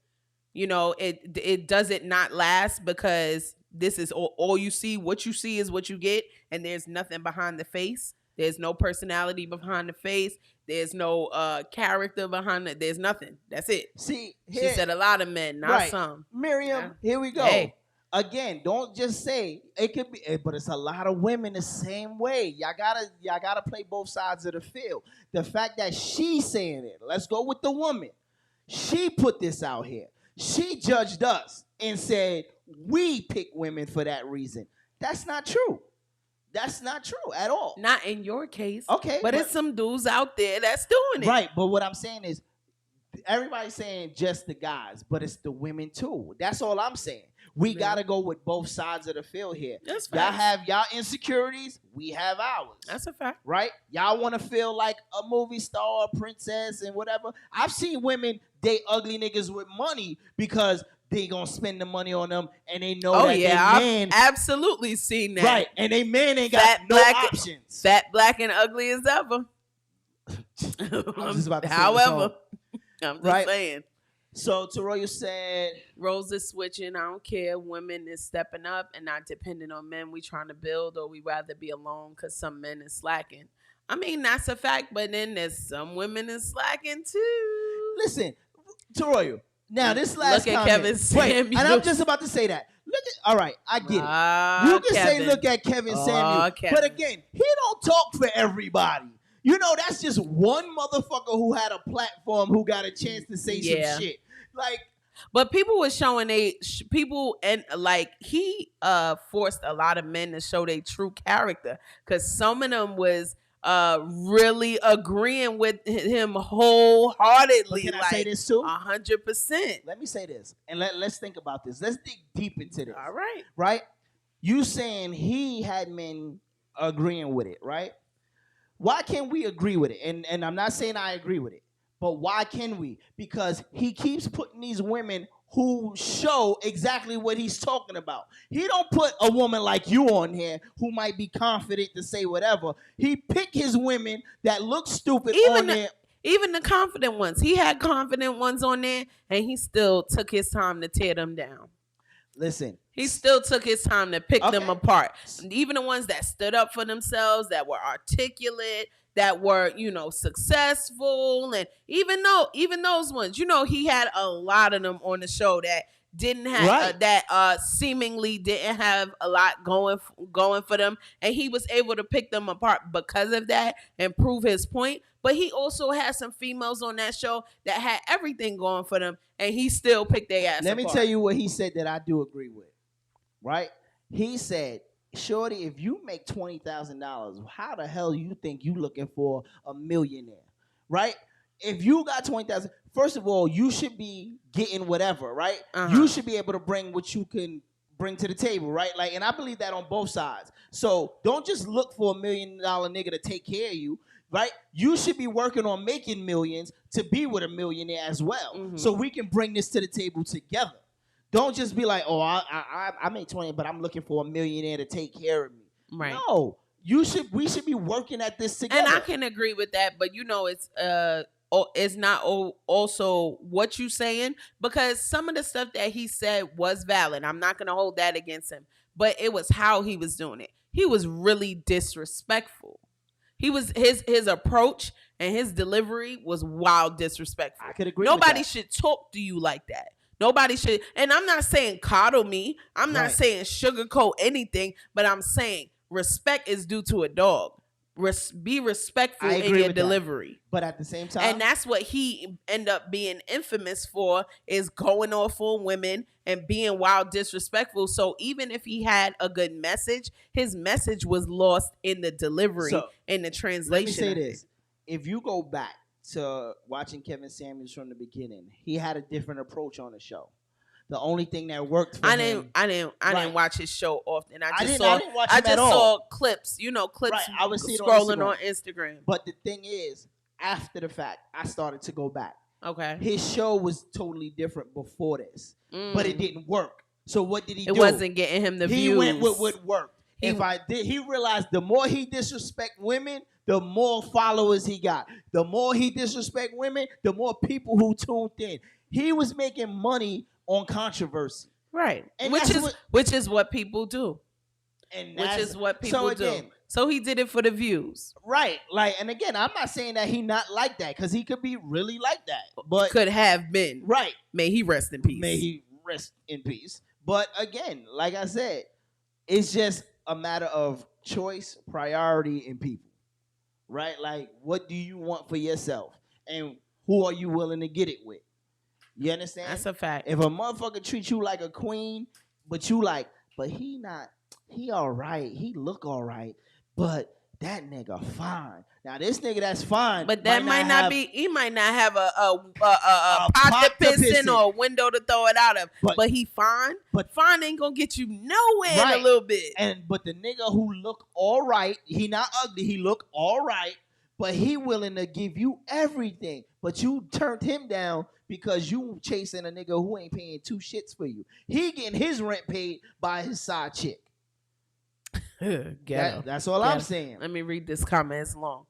You know, it does it not last because this is all you see. What you see is what you get, and there's nothing behind the face. There's no personality behind the face. There's no character behind it. There's nothing. That's it. See, she said a lot of men, not some. Miriam, here we go. Hey. Again, don't just say it could be, but it's a lot of women the same way. Y'all gotta play both sides of the field. The fact that she's saying it, let's go with the woman. She put this out here. She judged us and said we pick women for that reason. That's not true. That's not true at all. Not in your case. Okay. But it's some dudes out there that's doing it. Right. But what I'm saying is everybody's saying just the guys, but it's the women too. That's all I'm saying. We gotta go with both sides of the field here. That's y'all facts. have y'all insecurities, we have ours. That's a fact. Right? Y'all want to feel like a movie star, a princess, and whatever. I've seen women date ugly niggas with money because they gonna spend the money on them, and they know that their man. I've absolutely seen that. Right, and they man ain't got no options. Fat, black, and ugly as ever. I was just about to say However, I'm just Right. saying. So Toroya said, roles is switching. I don't care. Women is stepping up and not depending on men. We trying to build, or we rather be alone because some men is slacking. I mean, that's a fact, but then there's some women is slacking too. Listen, Toroya. Now this last Look at comment. Kevin Samuels. And I'm just about to say that. Look at, all right, I get it. You can say look at Kevin Samuels, Kevin. but again, he don't talk for everybody. You know, that's just one motherfucker who had a platform who got a chance to say some shit. Like, but people were showing people, and like he forced a lot of men to show their true character, because some of them was really agreeing with him wholeheartedly. Can I like, say this too? 100%. Let me say this, and let's think about this. Let's dig deep into this. All right. Right? You saying he had men agreeing with it, right? Why can't we agree with it? And I'm not saying I agree with it, but why can we? Because he keeps putting these women who show exactly what he's talking about. He don't put a woman like you on here who might be confident to say whatever. He pick his women that look stupid on there. Even the confident ones. He had confident ones on there, and he still took his time to tear them down. Listen. He still took his time to pick them apart. Even the ones that stood up for themselves, that were articulate, that were, successful. And even those ones, he had a lot of them on the show that didn't have seemingly didn't have a lot going for them, and he was able to pick them apart because of that and prove his point. But he also had some females on that show that had everything going for them, and he still picked their ass Let me apart. tell you what he said that I do agree with. Right? He said, "Shorty, if you make $20,000, how the hell you think you looking for a millionaire?" Right? If you got 20,000, first of all, you should be getting whatever, right? You should be able to bring what you can bring to the table, right? Like, and I believe that on both sides. So don't just look for $1 million nigga to take care of you, right? You should be working on making millions to be with a millionaire as well, so we can bring this to the table together. Don't just be like, oh, I make 20, but I'm looking for a millionaire to take care of me. Right? No, we should be working at this together. And I can agree with that, but it's not also what you saying, because some of the stuff that he said was valid. I'm not going to hold that against him, but it was how he was doing it. He was really disrespectful. He was his approach and his delivery was wild disrespectful. I could agree. Nobody with that. should talk to you like that. Nobody should. And I'm not saying coddle me. I'm not saying sugarcoat anything, but I'm saying respect is due to a dog. Be respectful in your delivery. But at the same time, and that's what he ended up being infamous for, is going off on women and being wild disrespectful. So even if he had a good message, his message was lost in the delivery, in the translation. Let me say this. If you go back to watching Kevin Samuels from the beginning, he had a different approach on the show. The only thing that worked for him. I didn't watch his show often. I just saw saw clips. Clips. Right, I was scrolling on Instagram. But the thing is, after the fact, I started to go back. Okay. His show was totally different before this, but it didn't work. So what did he do? It wasn't getting him the views. He went with what worked. He realized the more he disrespect women, the more followers he got. The more he disrespect women, the more people who tuned in. He was making money on controversy. Right. And which is what people do. And which is what people do. So he did it for the views. Right. Like, and again, I'm not saying that he not like that, because he could be really like that. But could have been. Right. May he rest in peace. May he rest in peace. But again, like I said, it's just a matter of choice, priority, and people. Right? Like, what do you want for yourself? And who are you willing to get it with? You understand? That's a fact. If a motherfucker treats you like a queen, but you like, but he all right. He look all right, but that nigga fine. Now this nigga that's fine, but that might not be. He might not have a pot to piss in or a window to throw it out of. But he fine. But fine ain't gonna get you nowhere in a little bit. But the nigga who look all right, he not ugly. He look all right, but he willing to give you everything. But you turned him down because you chasing a nigga who ain't paying 2 shits for you. He getting his rent paid by his side chick. That's all I'm saying. Let me read this comment. It's long.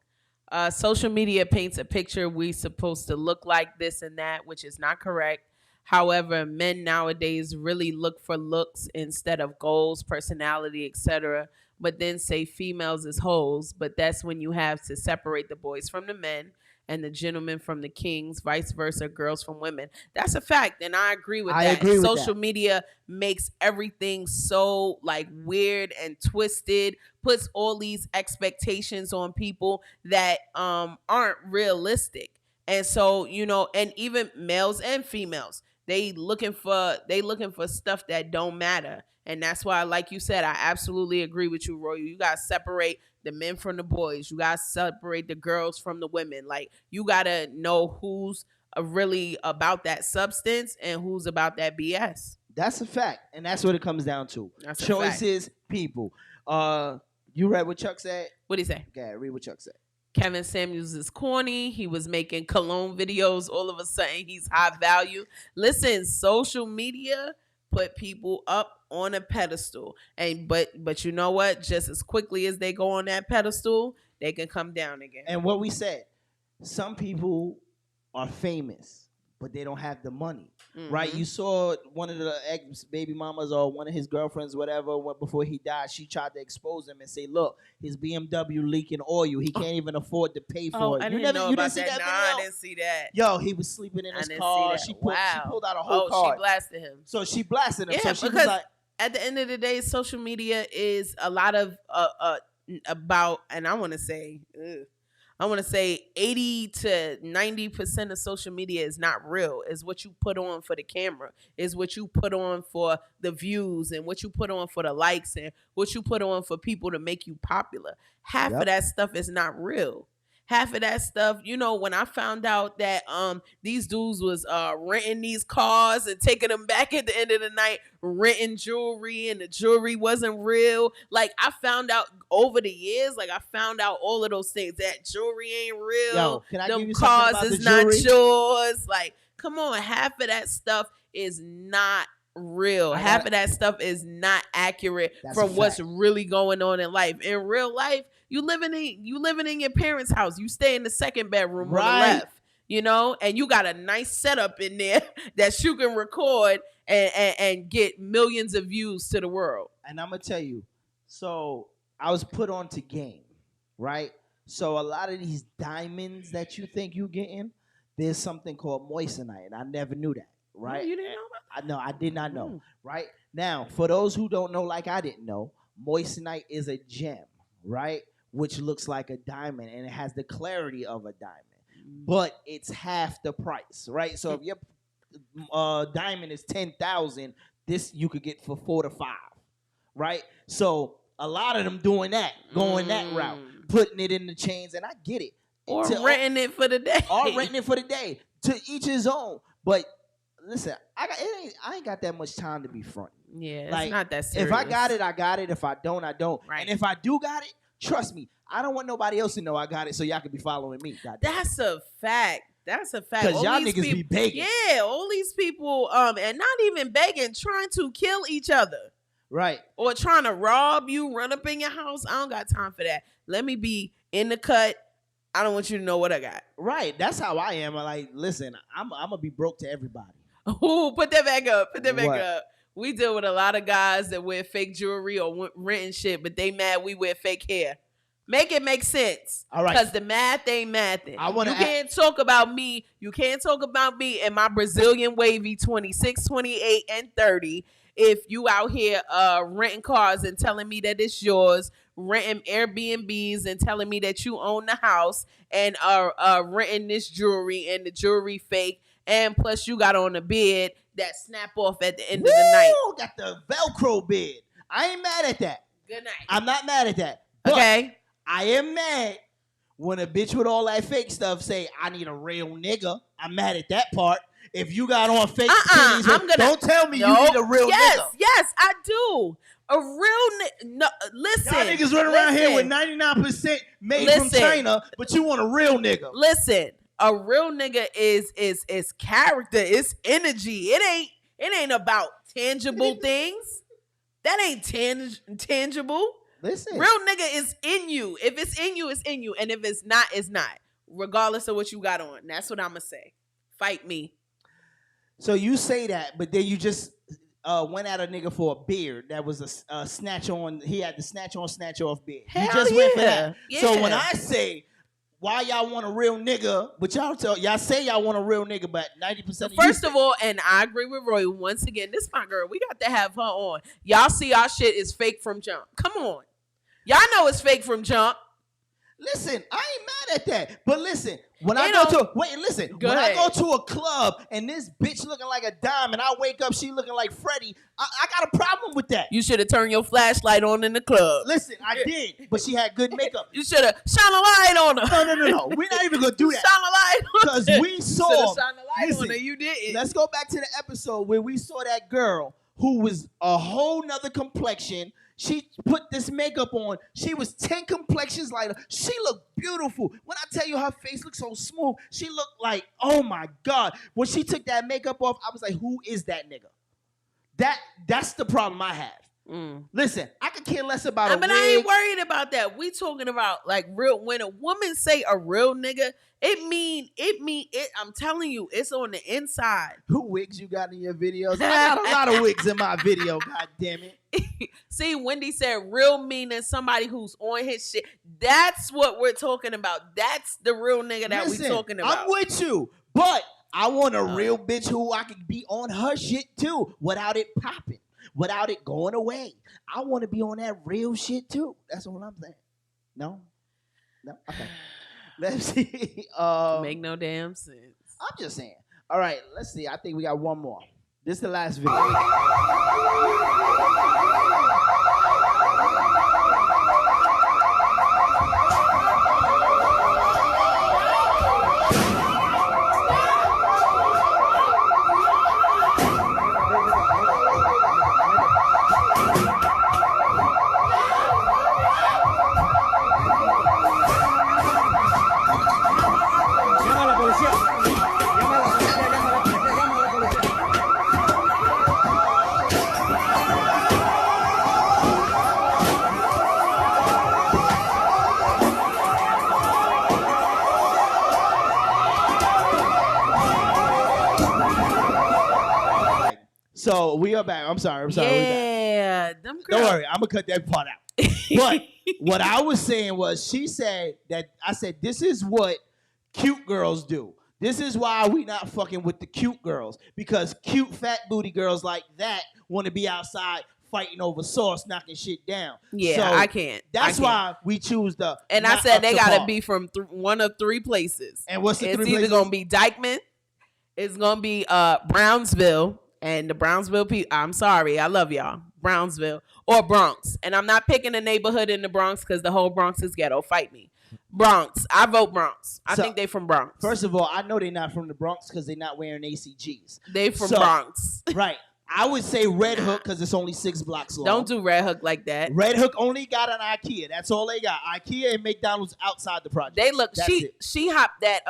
Social media paints a picture we supposed to look like this and that, which is not correct. However, men nowadays really look for looks instead of goals, personality, etc. But then say females is hoes. But that's when you have to separate the boys from the men and the gentlemen from the kings, vice versa, girls from women. That's a fact, and I agree with that. Social media makes everything so like weird and twisted, puts all these expectations on people that aren't realistic. And so, and even males and females, they looking for stuff that don't matter. And that's why, like you said, I absolutely agree with you, Roy. You got to separate the men from the boys. You got to separate the girls from the women. Like, you got to know who's really about that substance and who's about that BS. That's a fact. And that's what it comes down to. That's choices, people. You read what Chuck said? What'd he say? Okay, read what Chuck said. Kevin Samuels is corny. He was making cologne videos. All of a sudden, he's high value. Listen, social media put people up on a pedestal, and but you know what? Just as quickly as they go on that pedestal, they can come down again. And what we said, some people are famous, but they don't have the money, right? You saw one of the ex-baby mamas or one of his girlfriends, whatever, before he died, she tried to expose him and say, look, his BMW leaking oil. He can't even afford to pay for it. I didn't know about that. I didn't see that. Yo, he was sleeping in his car. She pulled out a whole card. She blasted him. So she blasted him. Yeah, so she was like, at the end of the day, social media is a lot of about, and I want to say 80 to 90% of social media is not real. It's what you put on for the camera. It's what you put on for the views and what you put on for the likes and what you put on for people to make you popular. Half of that stuff is not real. Half of that stuff, when I found out that these dudes was renting these cars and taking them back at the end of the night, renting jewelry, and the jewelry wasn't real. Like, I found out over the years, I found out all of those things. That jewelry ain't real. Yo, can I give Them you cars something about is the not jewelry? yours. Like, come on, half of that stuff is not real. Half of that stuff is not accurate from what's really going on in life. In real life, you living in your parents' house. You stay in the second bedroom on the left, and you got a nice setup in there that you can record and get millions of views to the world. And I'm gonna tell you, so I was put on to game, right? So a lot of these diamonds that you think you getting, there's something called moissanite, and I never knew that, right? You didn't know about I did not know, right? Now, for those who don't know, like I didn't know, moissanite is a gem, right? Which looks like a diamond, and it has the clarity of a diamond, but it's half the price, right? So if your diamond is 10,000, this you could get for 4 to 5, right? So a lot of them doing that, going that route, putting it in the chains, and I get it. Or renting it for the day. Or renting it for the day. To each his own. But listen, I ain't got that much time to be fronting. Yeah, it's not that serious. If I got it, I got it. If I don't, I don't. Right. And if I do got it, trust me, I don't want nobody else to know I got it so y'all can be following me. That's a fact. That's a fact. Because y'all niggas be begging. Yeah, all these people, and not even begging, trying to kill each other. Right. Or trying to rob you, run up in your house. I don't got time for that. Let me be in the cut. I don't want you to know what I got. Right. That's how I am. I'm like, listen, I'm going to be broke to everybody. Ooh, put that back up. Put that back What? up. We deal with a lot of guys that wear fake jewelry or renting shit, but they mad we wear fake hair. Make it make sense. All right. Because the math ain't mathing. You can't talk about me. You can't talk about me and my Brazilian wavy 26, 28, and 30 if you out here renting cars and telling me that it's yours, renting Airbnbs and telling me that you own the house, and renting this jewelry and the jewelry fake, and plus you got on a bed that snap off at the end of the night. Got the Velcro bed. I ain't mad at that. Good night. I'm not mad at that. But Okay. I am mad when a bitch with all that fake stuff say, I need a real nigga. I'm mad at that part. If you got on fake titties, don't tell me you need a real nigga. Yes, I do. A real nigga. No, listen. Y'all niggas running around here with 99% made from China, but you want a real nigga. Listen, a real nigga is character. It's energy. It ain't about tangible things. That ain't tangible. Listen. Real nigga is in you. If it's in you, it's in you. And if it's not, it's not. Regardless of what you got on. That's what I'm going to say. Fight me. So you say that, but then you just went at a nigga for a beard that was a snatch on. He had the snatch on, snatch off beard. You just went for that. Yeah. So when I say, why y'all want a real nigga, but y'all say y'all want a real nigga, but 90% of First of all, and I agree with Roy, once again, this my girl. We got to have her on. Y'all see our shit is fake from jump. Come on. Y'all know it's fake from jump. Listen, I ain't mad at that. But listen, when I go to a club and this bitch looking like a dime and I wake up, she looking like Freddie, I got a problem with that. You should have turned your flashlight on in the club. Listen, I did, but she had good makeup. You should have shine a light on her. No. We're not even going to do that. Shine a light on her. Because we saw. Shine a light on her. You didn't. Let's go back to the episode where we saw that girl who was a whole nother complexion. She put this makeup on. She was 10 complexions lighter. She looked beautiful. When I tell you her face looked so smooth, she looked like, oh my God. When she took that makeup off, I was like, who is that nigga? That's the problem I have. Listen, I could care less about a wig. I ain't worried about that. We talking about like real. When a woman say a real nigga, it mean it. I'm telling you, it's on the inside. Who wigs you got in your videos? I got a lot of wigs in my video. God damn it. See, Wendy said real meaning somebody who's on his shit. That's what we're talking about. That's the real nigga that we talking about. I'm with you, but I want a real bitch who I can be on her shit too without it popping. Without it going away. I want to be on that real shit too. That's what I'm saying. No? Okay. Let's see. Make no damn sense. I'm just saying. All right, let's see. I think we got one more. This is the last video. So we are back. I'm sorry. Yeah, them don't worry. I'm gonna cut that part out. But what I was saying was, she said that I said this is what cute girls do. This is why we not fucking with the cute girls, because cute fat booty girls like that want to be outside fighting over sauce, knocking shit down. Yeah, so I can't. That's why we choose the. And I said they gotta be from one of three places. And what's the it's three either places? gonna be Dykeman, it's gonna be Brownsville. And the Brownsville people, I'm sorry, I love y'all. Brownsville or Bronx. And I'm not picking a neighborhood in the Bronx because the whole Bronx is ghetto. Fight me. Bronx. I vote Bronx. I think they from Bronx. First of all, I know they're not from the Bronx because they're not wearing ACGs. They from Bronx. Right. I would say Red Hook because it's only 6 blocks long. Don't do Red Hook like that. Red Hook only got an IKEA. That's all they got. IKEA and McDonald's outside the project. They look. That's She hopped that.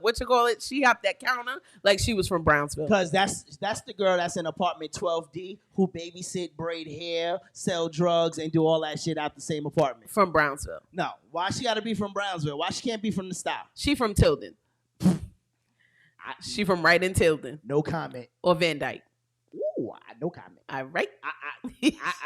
What you call it? She hopped that counter like she was from Brownsville. Because that's the girl that's in apartment 12D who babysit, braid hair, sell drugs, and do all that shit out the same apartment. From Brownsville. No, why she got to be from Brownsville? Why she can't be from the Style? She from Tilden. She from right in Tilden. No comment. Or Van Dyke. Ooh, no comment. All right.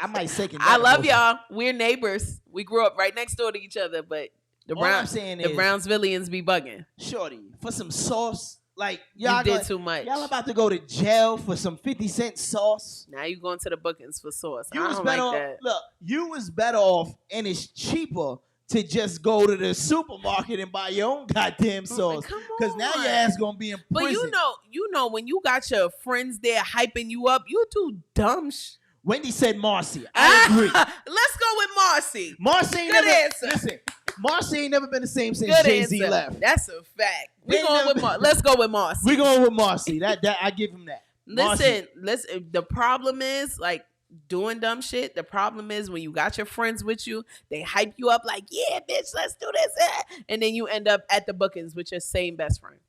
I might second that. I love y'all. We're neighbors. We grew up right next door to each other, but the Brownsvillians be bugging. Shorty, for some sauce, like y'all did too much. Y'all about to go to jail for some 50-cent sauce. Now you going to the bookings for sauce. You I was don't better like off, that. Look, you was better off, and it's cheaper to just go to the supermarket and buy your own goddamn sauce. Because now your ass gonna be in prison. But you know when you got your friends there hyping you up, you do dumb Wendy said Marcy. I agree. Let's go with Marcy. Marcy ain't Good never answer. Listen. Marcy ain't never been the same since Good Jay-Z answer. left. That's a fact. Let's go with Marcy. We're going with Marcy. That I give him that. Listen. The problem is like doing dumb shit. The problem is when you got your friends with you, they hype you up like, yeah, bitch, let's do this. And then you end up at the bookings with your same best friend.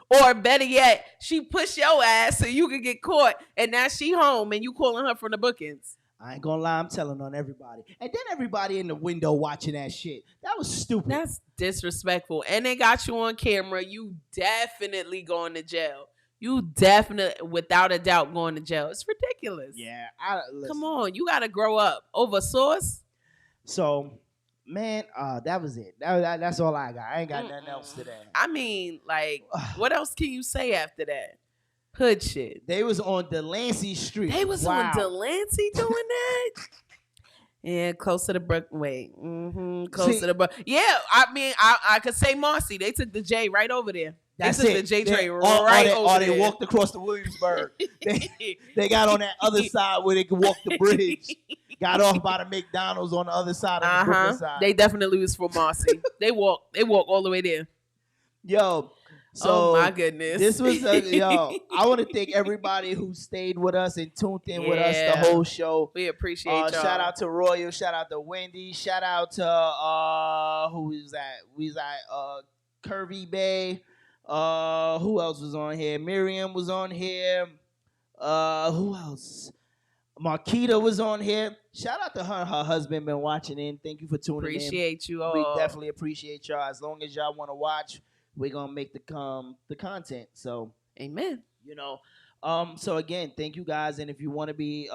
Or better yet, she pushed your ass so you could get caught, and now she home and you calling her from the bookings. I ain't gonna lie, I'm telling on everybody. And then everybody in the window watching that shit. That was stupid. That's disrespectful. And they got you on camera. You definitely going to jail. You definitely, without a doubt, going to jail. It's ridiculous. Yeah. Come on. You got to grow up. Over sauce? So, man, that was it. That's all I got. I ain't got nothing else today. I mean, like, what else can you say after that? Hood shit. They was on Delancey Street. They was on Delancey doing that? Yeah, close to the brook. Wait. Close to the brook. Yeah, I mean, I could say Marcy. They took the J right over there. That's they took it. the J train Or over they there. walked across the Williamsburg. they got on that other side where they could walk the bridge. Got off by the McDonald's on the other side of the Brooklyn side. They definitely was for Marcy. They walk all the way there. Yo. So, oh my goodness. This was I want to thank everybody who stayed with us and tuned in with us the whole show. We appreciate y'all. Shout out to Royal, shout out to Wendy, shout out to who is that? We was at Curvy Bay. Who else was on here? Miriam was on here. Who else? Marquita was on here. Shout out to her. Her husband been watching in. Thank you for tuning in. Appreciate you all. We definitely appreciate y'all. As long as y'all want to watch, we're gonna make the content. So amen. You know. So again, thank you guys. And if you want to be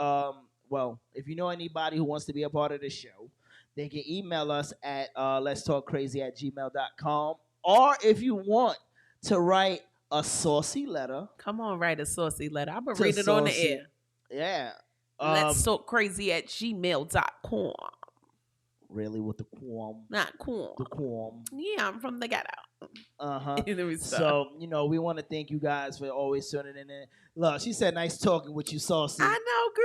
if you know anybody who wants to be a part of the show, they can email us at letstalkcrazy@gmail.com. Or if you want to write a saucy letter. Come on, write a saucy letter. I'm gonna read it on the air. Yeah. Let's talk crazy@gmail.com. Really, with the qualm? Not qualm. The qualm. Yeah, I'm from the ghetto. So, we want to thank you guys for always tuning in. Look, she said, nice talking with you, Saucy. I know, girl.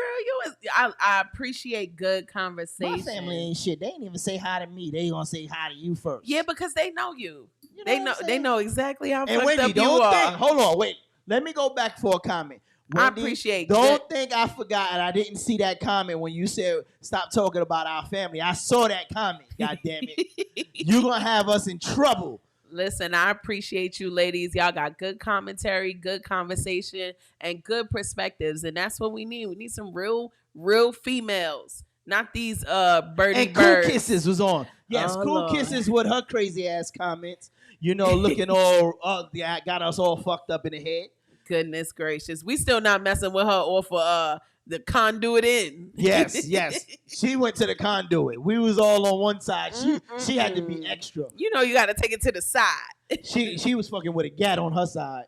I appreciate good conversation. My family ain't shit. They ain't even say hi to me. They gonna say hi to you first. Yeah, because they know you. They know exactly how fucked Wendy, up you are. Hold on, wait. Let me go back for a comment. Wendy, I appreciate. Don't think I forgot and I didn't see that comment when you said stop talking about our family. I saw that comment. God damn it! You gonna have us in trouble. Listen, I appreciate you, ladies. Y'all got good commentary, good conversation, and good perspectives, and that's what we need. We need some real females, not these birdie and birds. Cool Kisses was on. Yes, Cool Kisses with her crazy ass comments. Looking all got us all fucked up in the head. Goodness gracious. We still not messing with her off of the conduit in. Yes. She went to the conduit. We was all on one side. She had to be extra. You got to take it to the side. She was fucking with a gat on her side.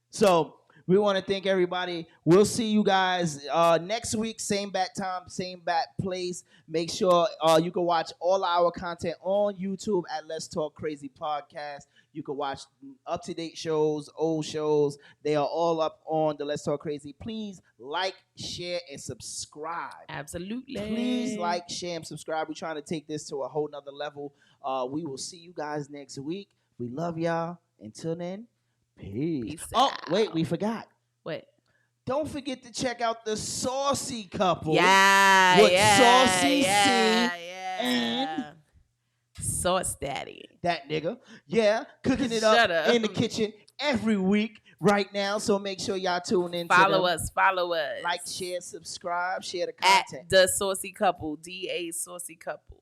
So we want to thank everybody. We'll see you guys next week. Same bat time, same bat place. Make sure you can watch all our content on YouTube at Let's Talk Crazy Podcast. You can watch up-to-date shows, old shows. They are all up on the Let's Talk Crazy. Please like, share, and subscribe. Absolutely. Please like, share, and subscribe. We're trying to take this to a whole nother level. We will see you guys next week. We love y'all. Until then, peace. Out. Wait, we forgot. What? Don't forget to check out the Saucy couple. Yeah, with yeah, Saucy yeah, C yeah. and Sauce Daddy. that nigga. Yeah, cooking it Shut up up. in the kitchen every week right now. So make sure y'all tune in. Follow to them. us. Follow us. Like, share, subscribe, share the At content. the Saucy Couple. DA Saucy Couple.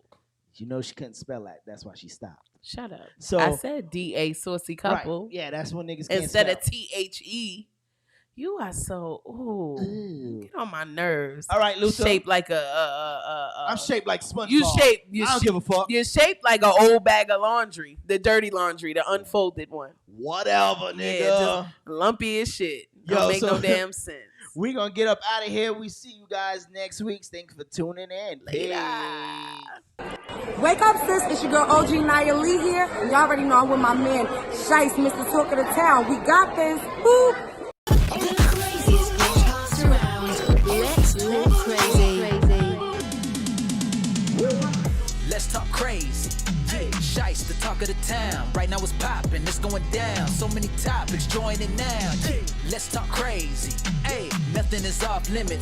You know she couldn't spell that. That's why she stopped. Shut up. So I said DA Saucy Couple. Right. Yeah, that's when niggas can't Instead spell. of THE. You are so get on my nerves. All right, Luther. Shaped like I'm shaped like SpongeBob. You I don't give a fuck. You're shaped like an old bag of laundry, the dirty laundry, the unfolded one. Whatever, nigga. Yeah, just lumpy as shit. Don't make no damn sense. We gonna get up out of here. We see you guys next week. Thanks for tuning in. Later. Wake up, sis. It's your girl OG Nia Lee here. And y'all already know I'm with my man, Shice, Mr. Talk of the Town. We got this. Woo! Let's talk crazy. Yeah, Shice, the talk of the town. Right now it's popping, it's going down. So many topics, join it now. Yeah, let's talk crazy. Hey, nothing is off limits.